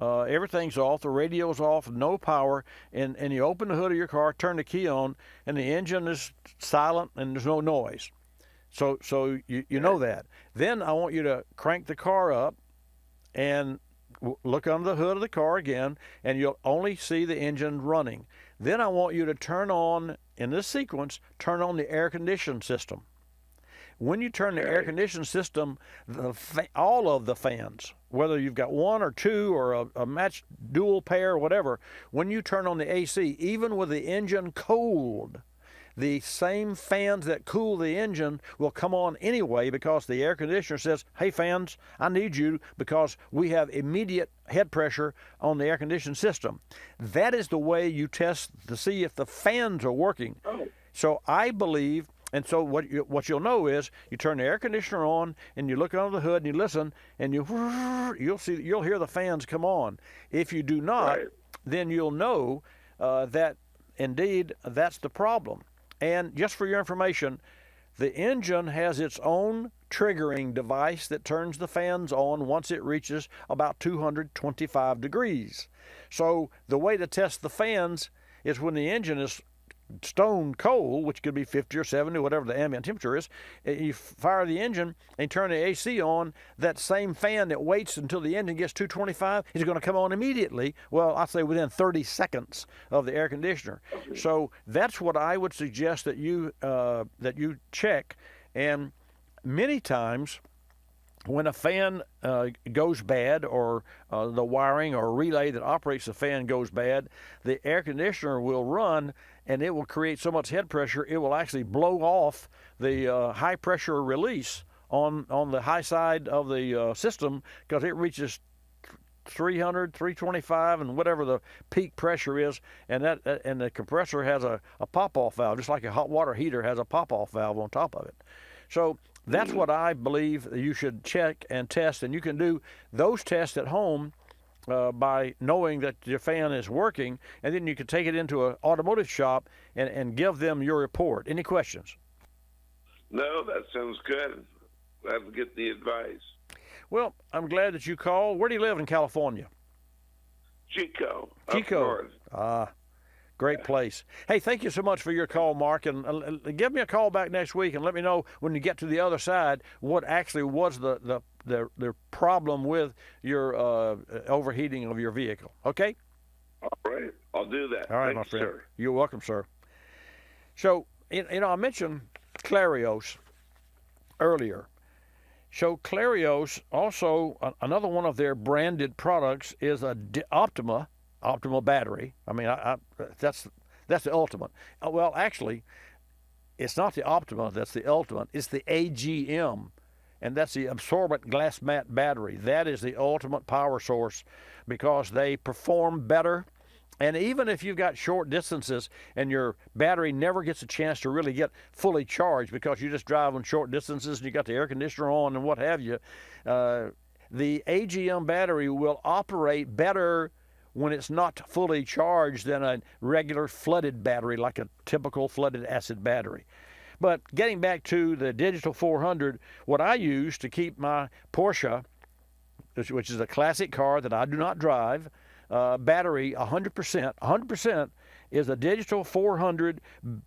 everything's off, the radio's off, no power, and you open the hood of your car, turn the key on, and the engine is silent and there's no noise. So you know that. Then I want you to crank the car up and look under the hood of the car again, and you'll only see the engine running. Then I want you to turn on, in this sequence, turn on the air conditioning system. When you turn the air conditioning system, all of the fans, whether you've got one or two or a matched dual pair or whatever, when you turn on the AC, even with the engine cold, the same fans that cool the engine will come on anyway, because the air conditioner says, hey fans, I need you because we have immediate head pressure on the air conditioning system. That is the way you test to see if the fans are working. So I believe, and so what you'll know is you turn the air conditioner on and you look under the hood and you listen and you'll hear the fans come on. If you do not, then you'll know that indeed that's the problem. And just for your information, the engine has its own triggering device that turns the fans on once it reaches about 225 degrees. So the way to test the fans is when the engine is stone cold, which could be 50 or 70, whatever the ambient temperature is. You fire the engine and turn the AC on, that same fan that waits until the engine gets 225 is going to come on immediately. Well, I'd say within 30 seconds of the air conditioner. So that's what I would suggest that you check. And many times when a fan goes bad, or the wiring or relay that operates the fan goes bad, the air conditioner will run and it will create so much head pressure it will actually blow off the high pressure release on the high side of the system, because it reaches 300, 325, and whatever the peak pressure is, and the compressor has a pop-off valve, just like a hot water heater has a pop-off valve on top of it. So that's what I believe you should check and test, and you can do those tests at home by knowing that your fan is working, and then you can take it into an automotive shop and give them your report. Any questions? No, that sounds good. Glad to get the advice. Well, I'm glad that you called. Where do you live in California? Chico. Chico. Great place. Hey, thank you so much for your call, Mark, and give me a call back next week and let me know when you get to the other side what actually was the problem with your overheating of your vehicle. Okay? All right. I'll do that. All right, Thanks, my friend. sir. You're welcome, sir. So, I mentioned Clarios earlier. So Clarios, also another one of their branded products is a Optima battery. I mean, that's That's the ultimate. Well, actually, it's not the Optima that's the ultimate. It's the AGM, and that's the absorbent glass mat battery. That is the ultimate power source because they perform better. And even if you've got short distances and your battery never gets a chance to really get fully charged because you just drive on short distances and you got the air conditioner on and what have you, the AGM battery will operate better when it's not fully charged than a regular flooded battery, like a typical flooded acid battery. But getting back to the Digital 400, what I use to keep my Porsche, which is a classic car that I do not drive, battery 100% is a Digital 400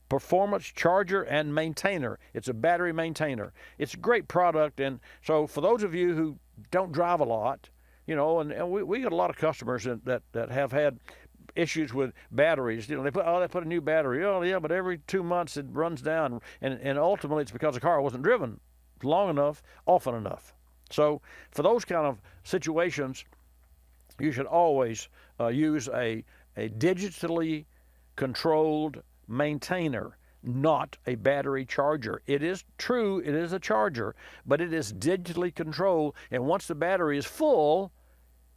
performance charger and maintainer. It's a battery maintainer. It's a great product, and so for those of you who don't drive a lot, you know, and we get a lot of customers that have had issues with batteries. You know, they put a new battery. Oh yeah, but every 2 months it runs down, and ultimately it's because the car wasn't driven long enough, often enough. So for those kind of situations, you should always use a digitally controlled maintainer, not a battery charger. It is true, it is a charger, but it is digitally controlled, and once the battery is full,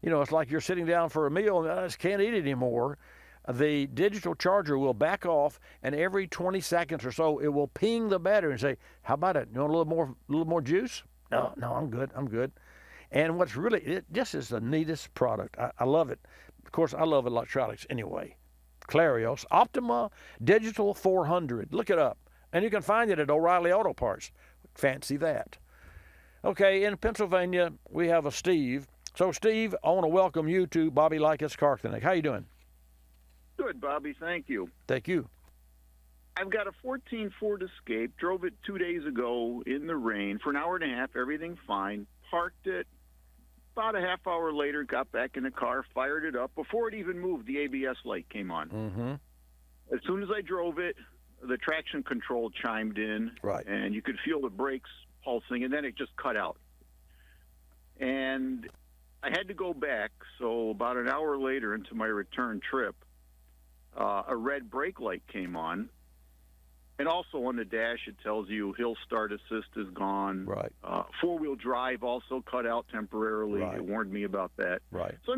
you know, it's like you're sitting down for a meal and I just can't eat anymore. The digital charger will back off, and every 20 seconds or so, it will ping the battery and say, "How about it? You want a little more juice?" No, I'm good. And what's really, it just is the neatest product. I love it. Of course, I love electronics anyway. Clarios Optima Digital 400. Look it up, and you can find it at O'Reilly Auto Parts. Fancy that. Okay, in Pennsylvania, we have a Steve. So, Steve, I want to welcome you to Bobby Likis Car Clinic. How you doing? Good, Bobby. Thank you. Thank you. I've got a 14 Ford Escape. Drove it 2 days ago in the rain for an hour and a half. Everything fine. Parked it. About a half hour later, got back in the car, fired it up. Before it even moved, the ABS light came on. Mm-hmm. As soon as I drove it, the traction control chimed in. Right. And you could feel the brakes pulsing, and then it just cut out. And I had to go back, so about an hour later into my return trip, a red brake light came on. And also on the dash, it tells you hill start assist is gone. Right. Four-wheel drive also cut out temporarily. Right. It warned me about that. Right. So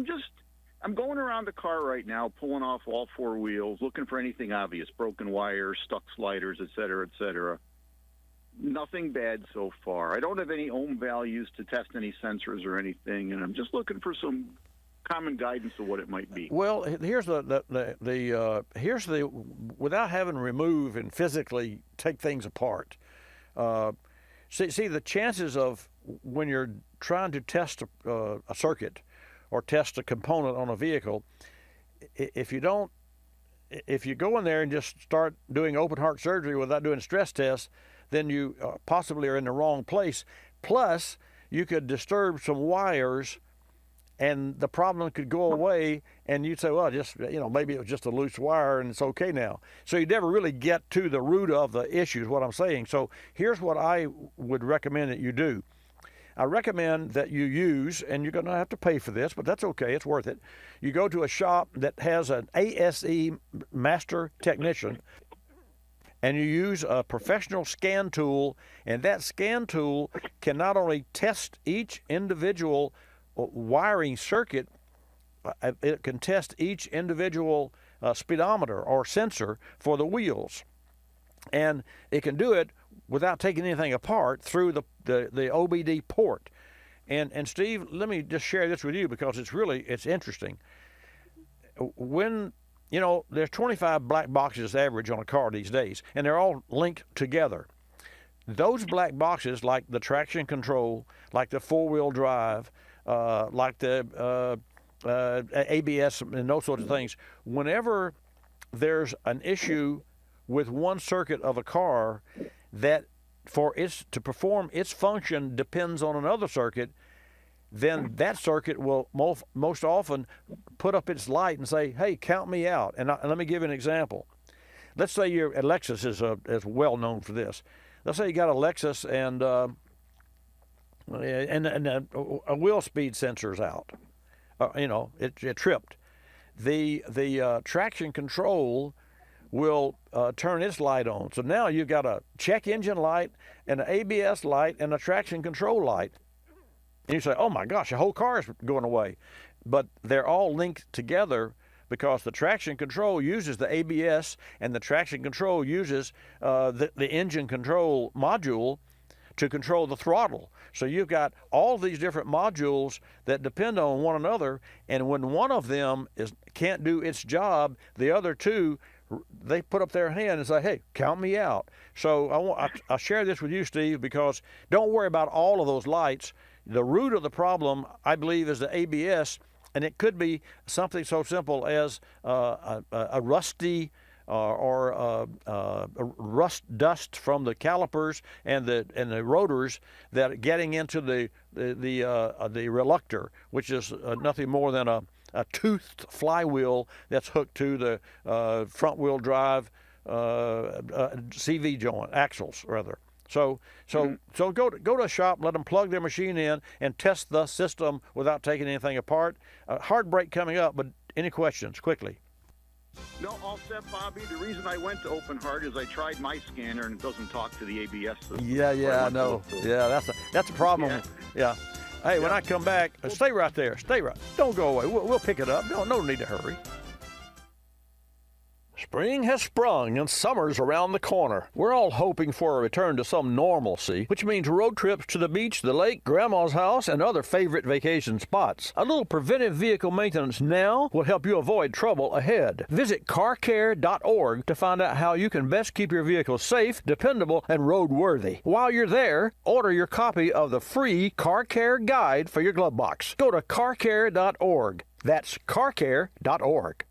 I'm going around the car right now, pulling off all four wheels, looking for anything obvious, broken wires, stuck sliders, et cetera, et cetera. Nothing bad so far. I don't have any ohm values to test any sensors or anything, and I'm just looking for some common guidance of what it might be. Well, here's here's the without having to remove and physically take things apart. See the chances of when you're trying to test a circuit or test a component on a vehicle, if you go in there and just start doing open heart surgery without doing stress tests, then you possibly are in the wrong place. Plus, you could disturb some wires, and the problem could go away, and you'd say, well, just, you know, maybe it was just a loose wire and it's okay now. So you never really get to the root of the issue is what I'm saying. So here's what I would recommend that you do. I recommend that you use, and you're going to have to pay for this, but that's okay, it's worth it. You go to a shop that has an ASE master technician, and you use a professional scan tool, and that scan tool can not only test each individual wiring circuit, it can test each individual speedometer or sensor for the wheels. And it can do it without taking anything apart through the OBD port. And Steve, let me just share this with you because it's interesting. When, you know, there's 25 black boxes average on a car these days, and they're all linked together. Those black boxes, like the traction control, like the four-wheel drive, like the ABS and those sorts of things, whenever there's an issue with one circuit of a car that for its to perform its function depends on another circuit, then that circuit will most often put up its light and say, hey, count me out. And let me give you an example. Let's say your Lexus is well known for this. Let's say you got a Lexus and a wheel speed sensor's out. You know, it tripped. The traction control will turn its light on. So now you've got a check engine light, and an ABS light, and a traction control light. And you say, oh my gosh, the whole car is going away. But they're all linked together because the traction control uses the ABS, and the traction control uses the engine control module to control the throttle. So you've got all these different modules that depend on one another, and when one of them can't do its job, the other two, they put up their hand and say, hey, count me out. So I share this with you, Steve, because don't worry about all of those lights. The root of the problem, I believe, is the ABS, and it could be something so simple as a rusty or rust dust from the calipers and the rotors that are getting into the reluctor, which is nothing more than a toothed flywheel that's hooked to the front wheel drive CV joint, axles rather. So go to a shop, let them plug their machine in, and test the system without taking anything apart. Hard break coming up, but any questions quickly? No, all set, Bobby. The reason I went to Open Heart is I tried my scanner and it doesn't talk to the ABS system. Yeah, I know. Yeah, that's a problem. Yeah. Hey, when I come back, stay right there. Stay right. Don't go away. We'll pick it up. No need to hurry. Spring has sprung and summer's around the corner. We're all hoping for a return to some normalcy, which means road trips to the beach, the lake, grandma's house, and other favorite vacation spots. A little preventive vehicle maintenance now will help you avoid trouble ahead. Visit carcare.org to find out how you can best keep your vehicle safe, dependable, and roadworthy. While you're there, order your copy of the free Car Care Guide for your glove box. Go to carcare.org. That's carcare.org.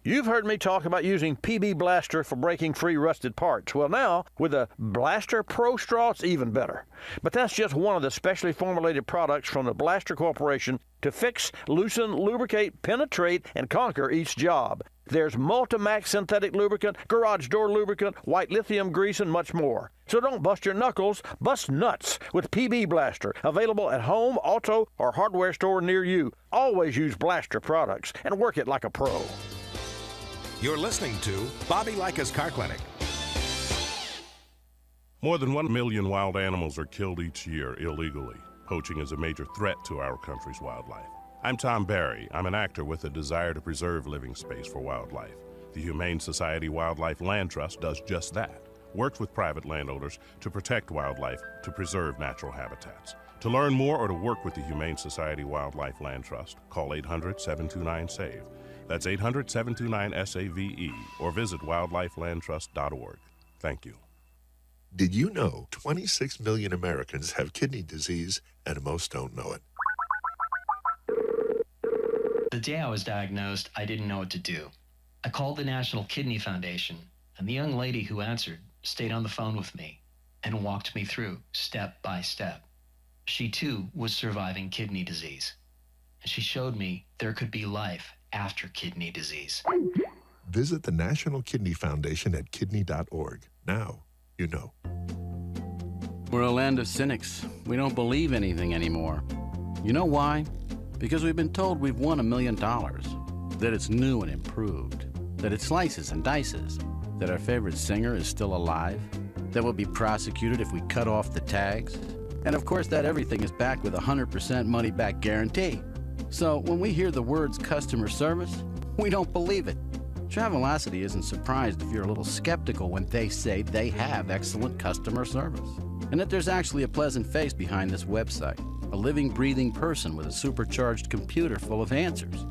You've heard me talk about using PB Blaster for breaking free rusted parts. Well, now, with a Blaster Pro Straw, it's even better. But that's just one of the specially formulated products from the Blaster Corporation to fix, loosen, lubricate, penetrate, and conquer each job. There's Multimax synthetic lubricant, garage door lubricant, white lithium grease, and much more. So don't bust your knuckles, bust nuts with PB Blaster. Available at home, auto, or hardware store near you. Always use Blaster products and work it like a pro. You're listening to Bobby Likis Car Clinic. More than 1 million wild animals are killed each year illegally. Poaching is a major threat to our country's wildlife. I'm Tom Barry. I'm an actor with a desire to preserve living space for wildlife. The Humane Society Wildlife Land Trust does just that. Works with private landowners to protect wildlife, to preserve natural habitats. To learn more or to work with the Humane Society Wildlife Land Trust, call 800-729-SAVE. That's 800-729-SAVE, or visit wildlifelandtrust.org. Thank you. Did you know 26 million Americans have kidney disease and most don't know it? The day I was diagnosed, I didn't know what to do. I called the National Kidney Foundation, and the young lady who answered stayed on the phone with me and walked me through step by step. She too was surviving kidney disease, and she showed me there could be life after kidney disease. Visit the National Kidney Foundation at kidney.org. Now, you know. We're a land of cynics. We don't believe anything anymore. You know why? Because we've been told we've won $1 million, that it's new and improved, that it slices and dices, that our favorite singer is still alive, that we'll be prosecuted if we cut off the tags, and of course that everything is backed with a 100% money-back guarantee. So when we hear the words customer service, we don't believe it. Travelocity isn't surprised if you're a little skeptical when they say they have excellent customer service, and that there's actually a pleasant face behind this website, a living, breathing person with a supercharged computer full of answers.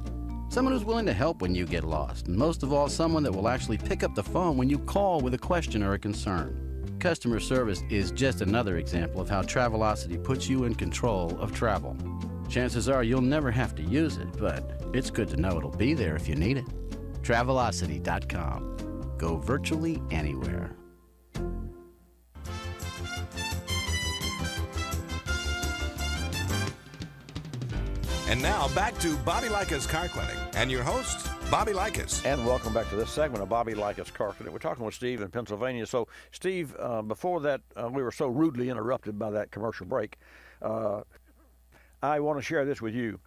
Someone who's willing to help when you get lost, and most of all, someone that will actually pick up the phone when you call with a question or a concern. Customer service is just another example of how Travelocity puts you in control of travel. Chances are you'll never have to use it, but it's good to know it'll be there if you need it. Travelocity.com. Go virtually anywhere. And now back to Bobby Likis Car Clinic and your host, Bobby Likis. And welcome back to this segment of Bobby Likis Car Clinic. We're talking with Steve in Pennsylvania. So, Steve, before that, we were so rudely interrupted by that commercial break. I want to share this with you.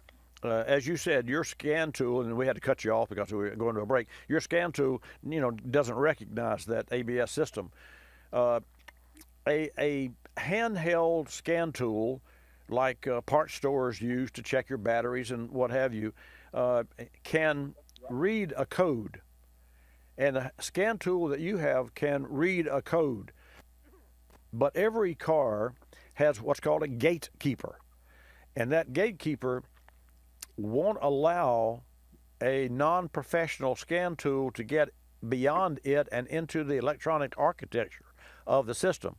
as you said, your scan tool, and we had to cut you off because we were going to a break. Your scan tool, doesn't recognize that ABS system. A handheld scan tool, like parts stores use to check your batteries and what have you, can read a code. And a scan tool that you have can read a code. But every car has what's called a gatekeeper. And that gatekeeper won't allow a non-professional scan tool to get beyond it and into the electronic architecture of the system.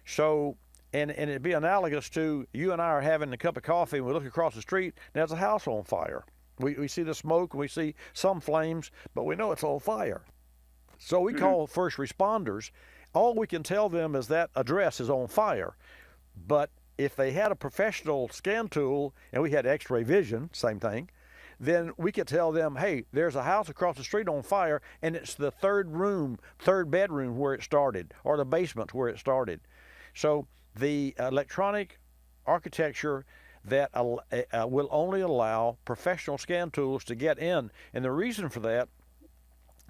So, and it'd be analogous to you and I are having a cup of coffee and we look across the street and there's a house on fire. We see the smoke and we see some flames, but we know it's on fire. So we call first responders. All we can tell them is that address is on fire. But if they had a professional scan tool and we had x-ray vision, same thing, then we could tell them, hey, there's a house across the street on fire and it's the third bedroom where it started, or the basement where it started. So the electronic architecture that will only allow professional scan tools to get in. And the reason for that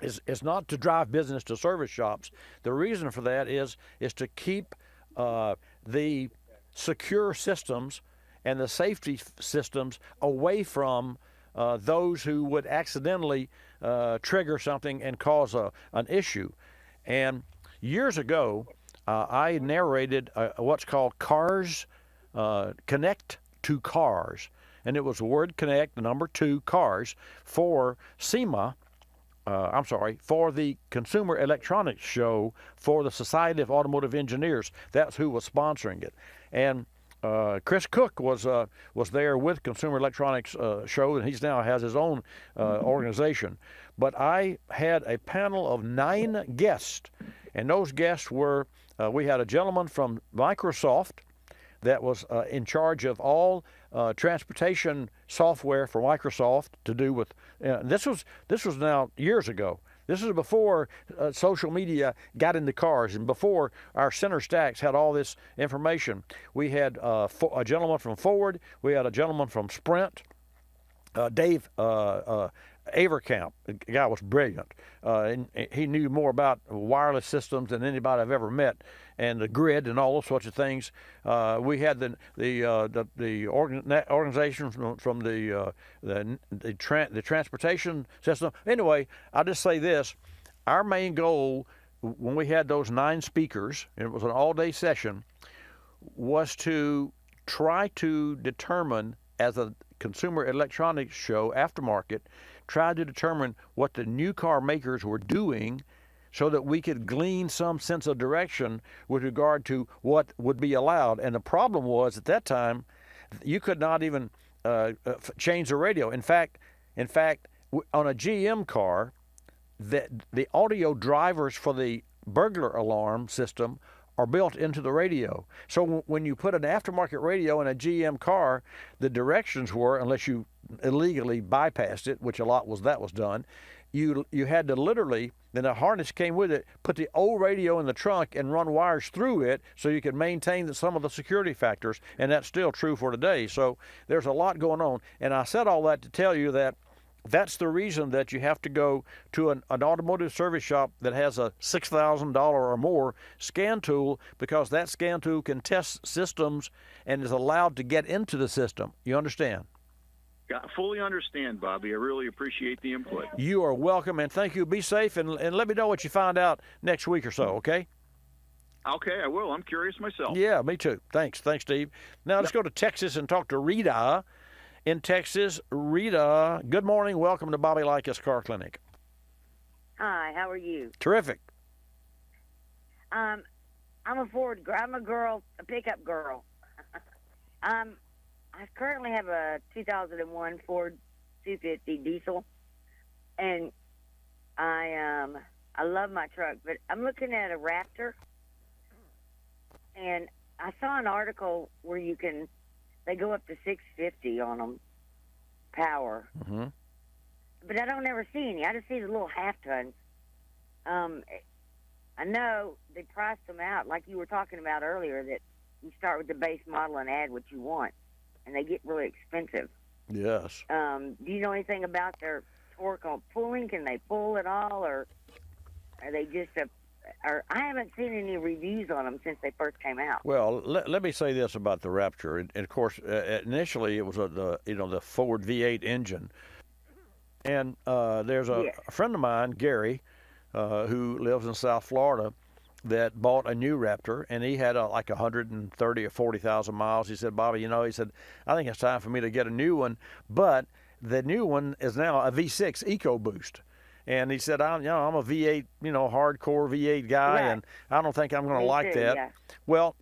is not to drive business to service shops. The reason for that is to keep the secure systems and the safety systems away from those who would accidentally trigger something and cause an issue. And years ago, I narrated what's called Cars Connect to Cars. And it was the word connect, the number 2, cars, for SEMA, for the Consumer Electronics Show for the Society of Automotive Engineers. That's who was sponsoring it. And Chris Cook was there with Consumer Electronics Show, and he now has his own organization. But I had a panel of 9 guests, and those guests were, we had a gentleman from Microsoft that was in charge of all transportation software for Microsoft to do with, this was now years ago. This is before social media got into cars and before our center stacks had all this information. We had a gentleman from Ford. We had a gentleman from Sprint, Dave Averkamp. The guy was brilliant. And he knew more about wireless systems than anybody I've ever met, and the grid and all those sorts of things. We had the organization from the transportation system. Anyway, I'll just say this: our main goal when we had those 9 speakers, and it was an all-day session, was to try to determine, as a Consumer Electronics Show aftermarket, try to determine what the new car makers were doing so that we could glean some sense of direction with regard to what would be allowed. And the problem was, at that time, you could not even change the radio. In fact, on a GM car, the audio drivers for the burglar alarm system are built into the radio. So when you put an aftermarket radio in a GM car, the directions were, unless you illegally bypassed it, which a lot was done, you had to literally, then a harness came with it, put the old radio in the trunk and run wires through it so you could maintain some of the security factors, and that's still true for today. So there's a lot going on. And I said all that to tell you that that's the reason that you have to go to an automotive service shop that has a $6,000 or more scan tool, because that scan tool can test systems and is allowed to get into the system. You understand? I fully understand, Bobby. I really appreciate the input. You are welcome, and thank you. Be safe, and let me know what you find out next week or so, okay? Okay, I will. I'm curious myself. Yeah, me too. Thanks, Steve. Now let's go to Texas and talk to Rita. In Texas, Rita, good morning. Welcome to Bobby Likis Car Clinic. Hi, how are you? Terrific. I'm a Ford girl. I'm a pickup girl. I currently have a 2001 Ford 250 diesel, and I love my truck, but I'm looking at a Raptor, and I saw an article where they go up to 650 on them, power. Mm-hmm. But I don't ever see any. I just see the little half tons. I know they priced them out, like you were talking about earlier, that you start with the base model and add what you want, and they get really expensive. Yes. Do you know anything about their torque on pulling? Can they pull at all, or are they just or I haven't seen any reviews on them since they first came out. Well, let me say this about the Raptor. And of course, initially it was the Ford V8 engine. And there's a friend of mine, Gary, who lives in South Florida, that bought a new Raptor, and he had like 130 or 40,000 miles. He said, Bobby, he said, I think it's time for me to get a new one, but the new one is now a V6 EcoBoost. And he said, I'm a V8, hardcore V8 guy, and I don't think I'm going to like that. Yeah. Well,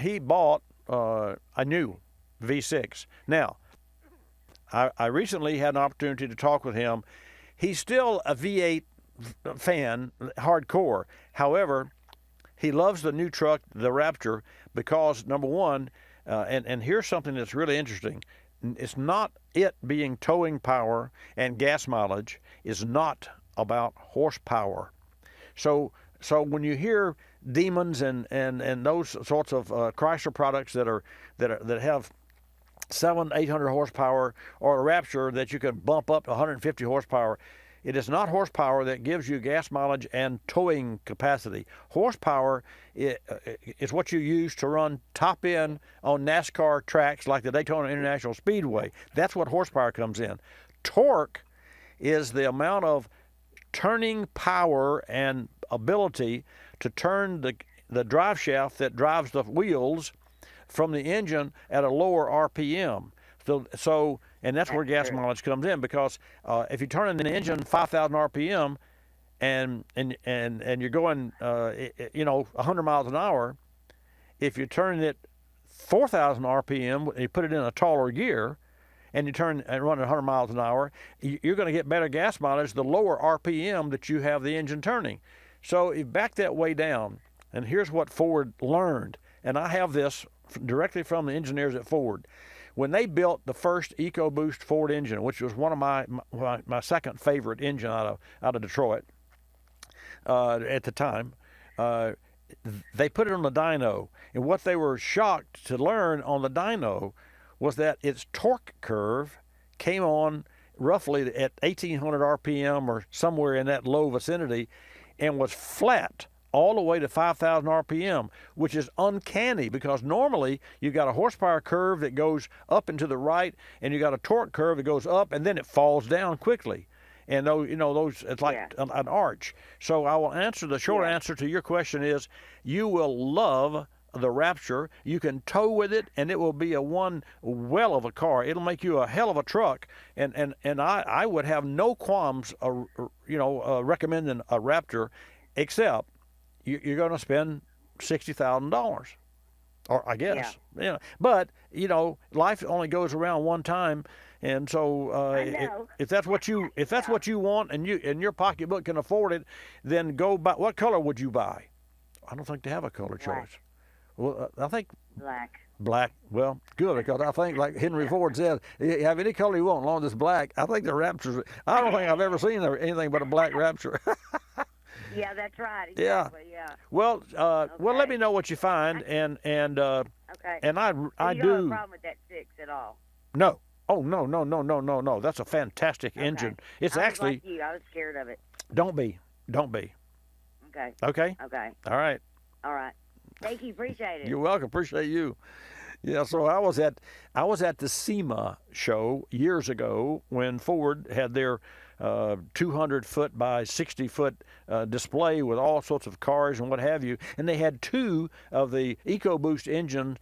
he bought a new V6. Now, I recently had an opportunity to talk with him. He's still a V8 fan, hardcore. However, he loves the new truck, the Raptor, because, number one, and here's something that's really interesting. It's not it being towing power and gas mileage is not about horsepower. So when you hear Demons and those sorts of Chrysler products that have 700-800 horsepower, or a Raptor that you can bump up to 150 horsepower, it is not horsepower that gives you gas mileage and towing capacity. Horsepower is what you use to run top end on NASCAR tracks like the Daytona International Speedway. That's what horsepower comes in. Torque is the amount of turning power and ability to turn the drive shaft that drives the wheels from the engine at a lower RPM. So and that's where gas mileage comes in, because if you turn an engine 5,000 RPM and you're going 100 miles an hour, if you turn it 4,000 RPM and you put it in a taller gear and you turn and run at 100 miles an hour, you're going to get better gas mileage the lower RPM that you have the engine turning. So you back that way down, and here's what Ford learned, and I have this directly from the engineers at Ford. When they built the first EcoBoost Ford engine, which was one of my second favorite engine out of Detroit at the time, they put it on the dyno. And what they were shocked to learn on the dyno was that its torque curve came on roughly at 1,800 RPM or somewhere in that low vicinity, and was flat all the way to 5,000 RPM, which is uncanny, because normally you got a horsepower curve that goes up and to the right, and you got a torque curve that goes up and then it falls down quickly. And those it's like an arch. So I will answer the short answer to your question is, you will love the Raptor. You can tow with it, and it will be a one well of a car. It'll make you a hell of a truck, and I would have no qualms recommending a Raptor, except you're going to spend $60,000, or I guess. Yeah. But life only goes around one time, and so if that's what you want, and your pocketbook can afford it, then go buy. What color would you buy? I don't think they have a color choice. Well, I think black. Well, good, because I think, like Henry Ford said, you have any color you want, as long as it's black. I think the Raptors. I don't think I've ever seen anything but a black Raptor. Yeah, that's right. Exactly. Yeah. Well, well, let me know what you find, and okay. And I you do. don't have a problem with that 6 at all? No. Oh, no. That's a fantastic engine. It's actually. Like you. I was scared of it. Don't be. Okay. Okay. Okay. All right. All right. Thank you. Appreciate it. You're welcome. Appreciate you. Yeah, so I was at the SEMA show years ago when Ford had their 200-foot by 60-foot display with all sorts of cars and what have you, and they had 2 of the EcoBoost engine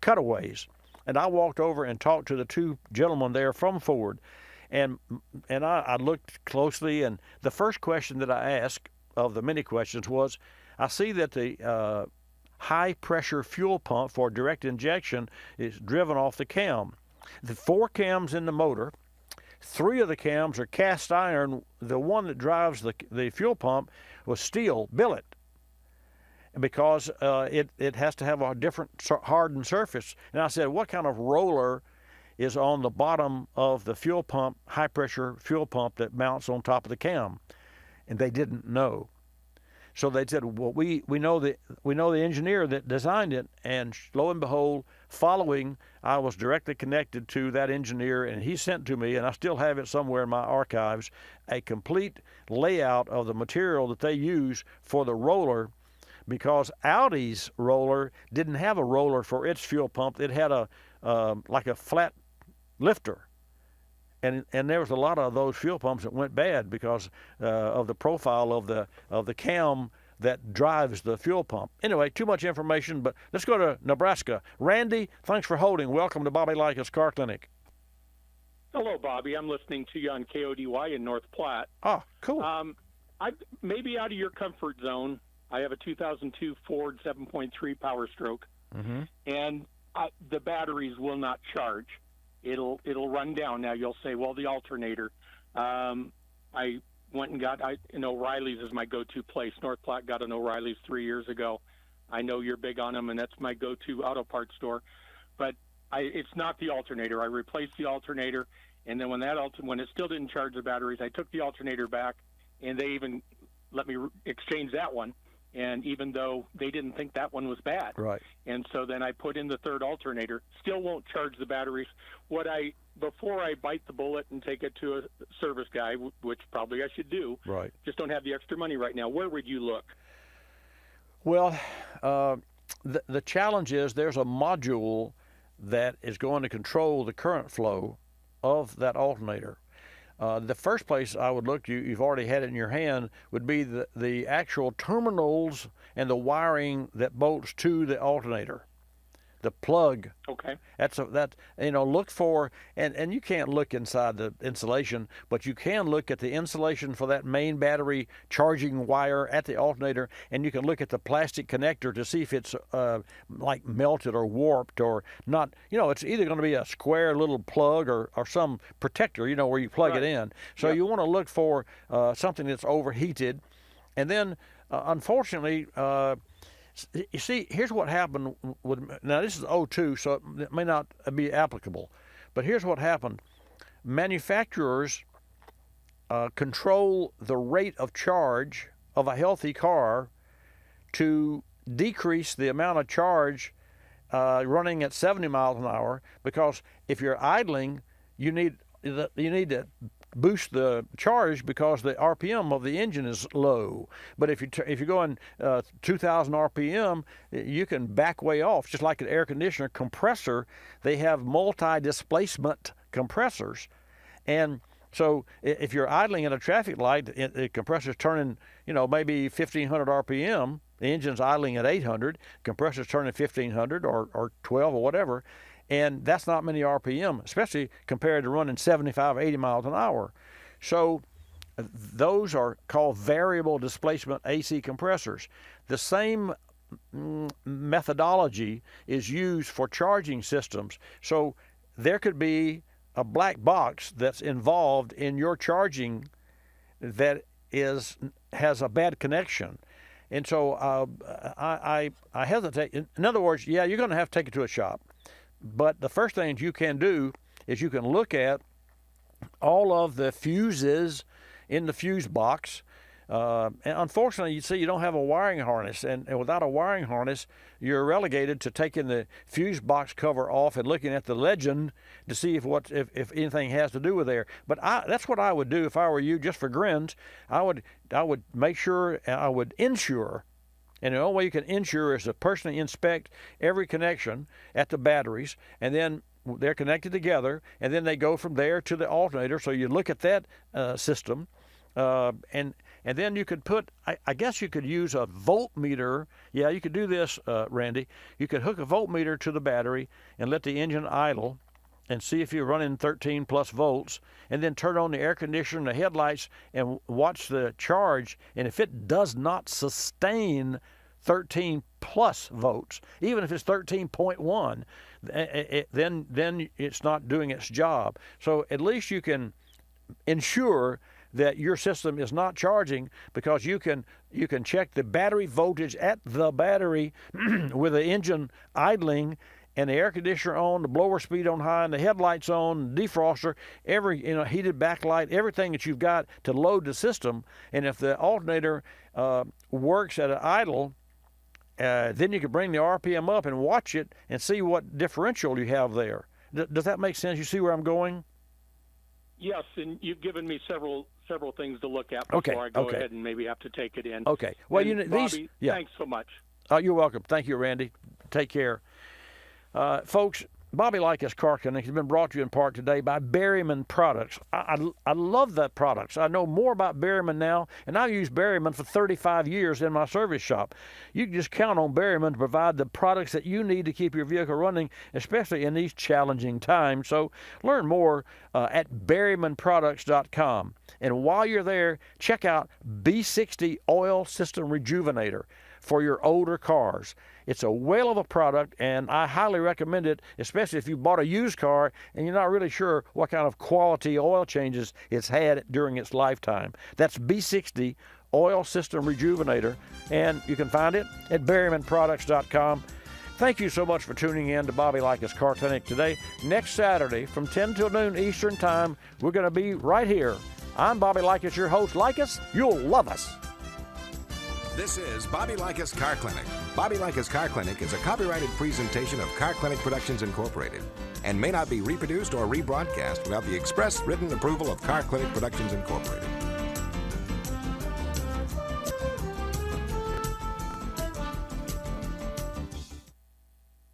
cutaways. And I walked over and talked to the 2 gentlemen there from Ford, and I looked closely, and the first question that I asked of the many questions was, I see that the high-pressure fuel pump for direct injection is driven off the cam. The 4 cams in the motor, 3 of the cams are cast iron. The one that drives the fuel pump was steel billet, because it has to have a different hardened surface. And I said, what kind of roller is on the bottom of the fuel pump, high-pressure fuel pump that mounts on top of the cam? And they didn't know. So they said, well, we know the engineer that designed it, and lo and behold, following, I was directly connected to that engineer, and he sent to me, and I still have it somewhere in my archives, a complete layout of the material that they use for the roller, because Audi's roller didn't have a roller for its fuel pump. It had a like a flat lifter. And there was a lot of those fuel pumps that went bad because of the profile of the cam that drives the fuel pump. Anyway, too much information, but let's go to Nebraska. Randy, thanks for holding. Welcome to Bobby Likis Car Clinic. Hello, Bobby. I'm listening to you on KODY in North Platte. Oh, cool. I maybe out of your comfort zone. I have a 2002 Ford 7.3 Power Stroke, and the batteries will not charge. It'll run down. Now you'll say, well, the alternator. I went and got an O'Reilly's is my go-to place. North Platte got an O'Reilly's 3 years ago. I know you're big on them, and that's my go-to auto parts store. But it's not the alternator. I replaced the alternator, and then when it still didn't charge the batteries, I took the alternator back, and they even let me exchange that one. And even though they didn't think that one was bad. Right. And so then I put in the third alternator, still won't charge the batteries. Before I bite the bullet and take it to a service guy, which probably I should do, right, just don't have the extra money right now, where would you look? Well, the challenge is there's a module that is going to control the current flow of that alternator. The first place I would look, you've already had it in your hand, would be the actual terminals and the wiring that bolts to the alternator, the plug. Okay. Look for, and you can't look inside the insulation, but you can look at the insulation for that main battery charging wire at the alternator, and you can look at the plastic connector to see if it's like melted or warped or not. It's either going to be a square little plug or some protector, where you plug it in. So you want to look for something that's overheated. And then, unfortunately, you see, here's what happened. Now, this is 02, so it may not be applicable. But here's what happened. Manufacturers control the rate of charge of a healthy car to decrease the amount of charge running at 70 miles an hour, because if you're idling, you need to boost the charge because the RPM of the engine is low. But if you're going 2,000 RPM, you can back way off. Just like an air conditioner compressor, they have multi-displacement compressors. And so if you're idling at a traffic light, the compressor's turning, maybe 1,500 RPM, the engine's idling at 800, compressor's turning 1,500 or 12 or whatever, and that's not many RPM, especially compared to running 75, 80 miles an hour. So those are called variable displacement AC compressors. The same methodology is used for charging systems. So there could be a black box that's involved in your charging that has a bad connection. And so I hesitate. In other words, you're going to have to take it to a shop. But the first thing you can do is you can look at all of the fuses in the fuse box. And unfortunately, you don't have a wiring harness. And without a wiring harness, you're relegated to taking the fuse box cover off and looking at the legend to see if anything has to do with there. But that's what I would do if I were you, just for grins. I would make sure, I would insure. And the only way you can insure is to personally inspect every connection at the batteries, and then they're connected together, and then they go from there to the alternator. So you look at that system, and then you could put, I guess you could use a voltmeter. Yeah, you could do this, Randy. You could hook a voltmeter to the battery and let the engine idle and see if you're running 13 plus volts, and then turn on the air conditioner and the headlights and watch the charge. And if it does not sustain 13 plus volts, even if it's 13.1, then it's not doing its job. So at least you can ensure that your system is not charging, because you can check the battery voltage at the battery with the engine idling and the air conditioner on, the blower speed on high, and the headlights on, defroster, every heated backlight, everything that you've got to load the system. And if the alternator works at an idle, then you can bring the RPM up and watch it and see what differential you have there. Does that make sense? You see where I'm going? Yes, and you've given me several things to look at before I go ahead and maybe have to take it in. Okay. Well, and Bobby, thanks so much. You're welcome. Thank you, Randy. Take care. Folks, Bobby Likis Car Clinic has been brought to you in part today by Berryman Products. I love that products. I know more about Berryman now, and I've used Berryman for 35 years in my service shop. You can just count on Berryman to provide the products that you need to keep your vehicle running, especially in these challenging times. So learn more at berrymanproducts.com. And while you're there, check out B60 Oil System Rejuvenator for your older cars. It's a whale of a product, and I highly recommend it, especially if you bought a used car and you're not really sure what kind of quality oil changes it's had during its lifetime. That's B60 Oil System Rejuvenator, and you can find it at berrymanproducts.com. Thank you so much for tuning in to Bobby Likis Car Clinic today. Next Saturday from 10 till noon Eastern Time, we're going to be right here. I'm Bobby Likis, your host. Likis, you'll love us. This is Bobby Likis Car Clinic. Bobby Likis Car Clinic is a copyrighted presentation of Car Clinic Productions Incorporated and may not be reproduced or rebroadcast without the express written approval of Car Clinic Productions Incorporated.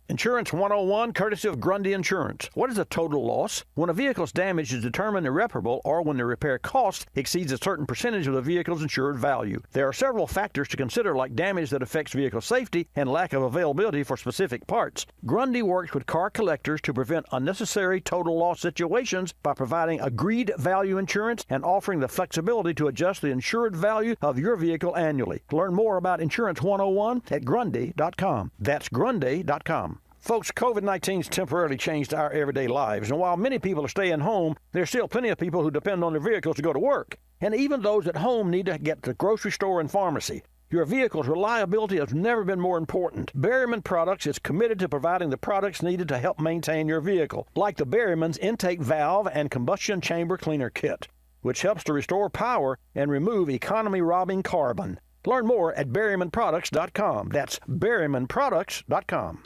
Insurance 101, courtesy of Grundy Insurance. What is a total loss? When a vehicle's damage is determined irreparable or when the repair cost exceeds a certain percentage of the vehicle's insured value. There are several factors to consider, like damage that affects vehicle safety and lack of availability for specific parts. Grundy works with car collectors to prevent unnecessary total loss situations by providing agreed value insurance and offering the flexibility to adjust the insured value of your vehicle annually. Learn more about Insurance 101 at Grundy.com. That's Grundy.com. Folks, COVID-19's temporarily changed our everyday lives, and while many people are staying home, there's still plenty of people who depend on their vehicles to go to work. And even those at home need to get to the grocery store and pharmacy. Your vehicle's reliability has never been more important. Berryman Products is committed to providing the products needed to help maintain your vehicle, like the Berryman's Intake Valve and Combustion Chamber Cleaner Kit, which helps to restore power and remove economy-robbing carbon. Learn more at berrymanproducts.com. That's berrymanproducts.com.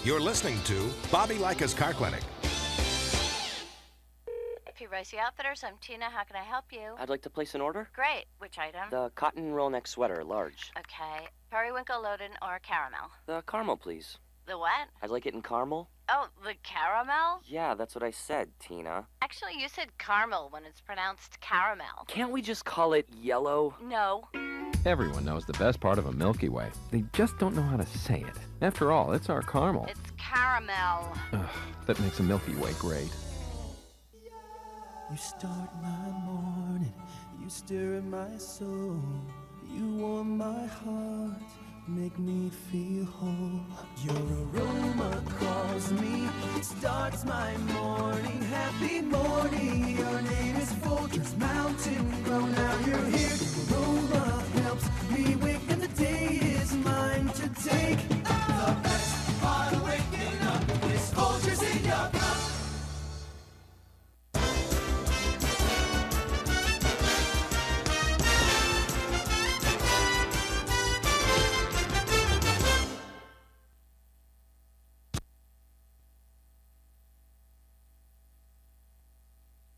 You're listening to Bobby Likis Car Clinic. P. Ricey Outfitters, I'm Tina. How can I help you? I'd like to place an order. Great. Which item? The cotton roll neck sweater, large. Okay. Periwinkle, loaded, or caramel? The caramel, please. The what? I'd like it in caramel. Oh, the caramel? Yeah, that's what I said, Tina. Actually, you said caramel when it's pronounced caramel. Can't we just call it yellow? No. Everyone knows the best part of a Milky Way. They just don't know how to say it. After all, it's our caramel. It's caramel. Ugh, that makes a Milky Way great. You start my morning, you stir in my soul, you warm my heart, make me feel whole. Your aroma calls me, starts my morning, happy morning. Your name is Folgers Mountain Grow,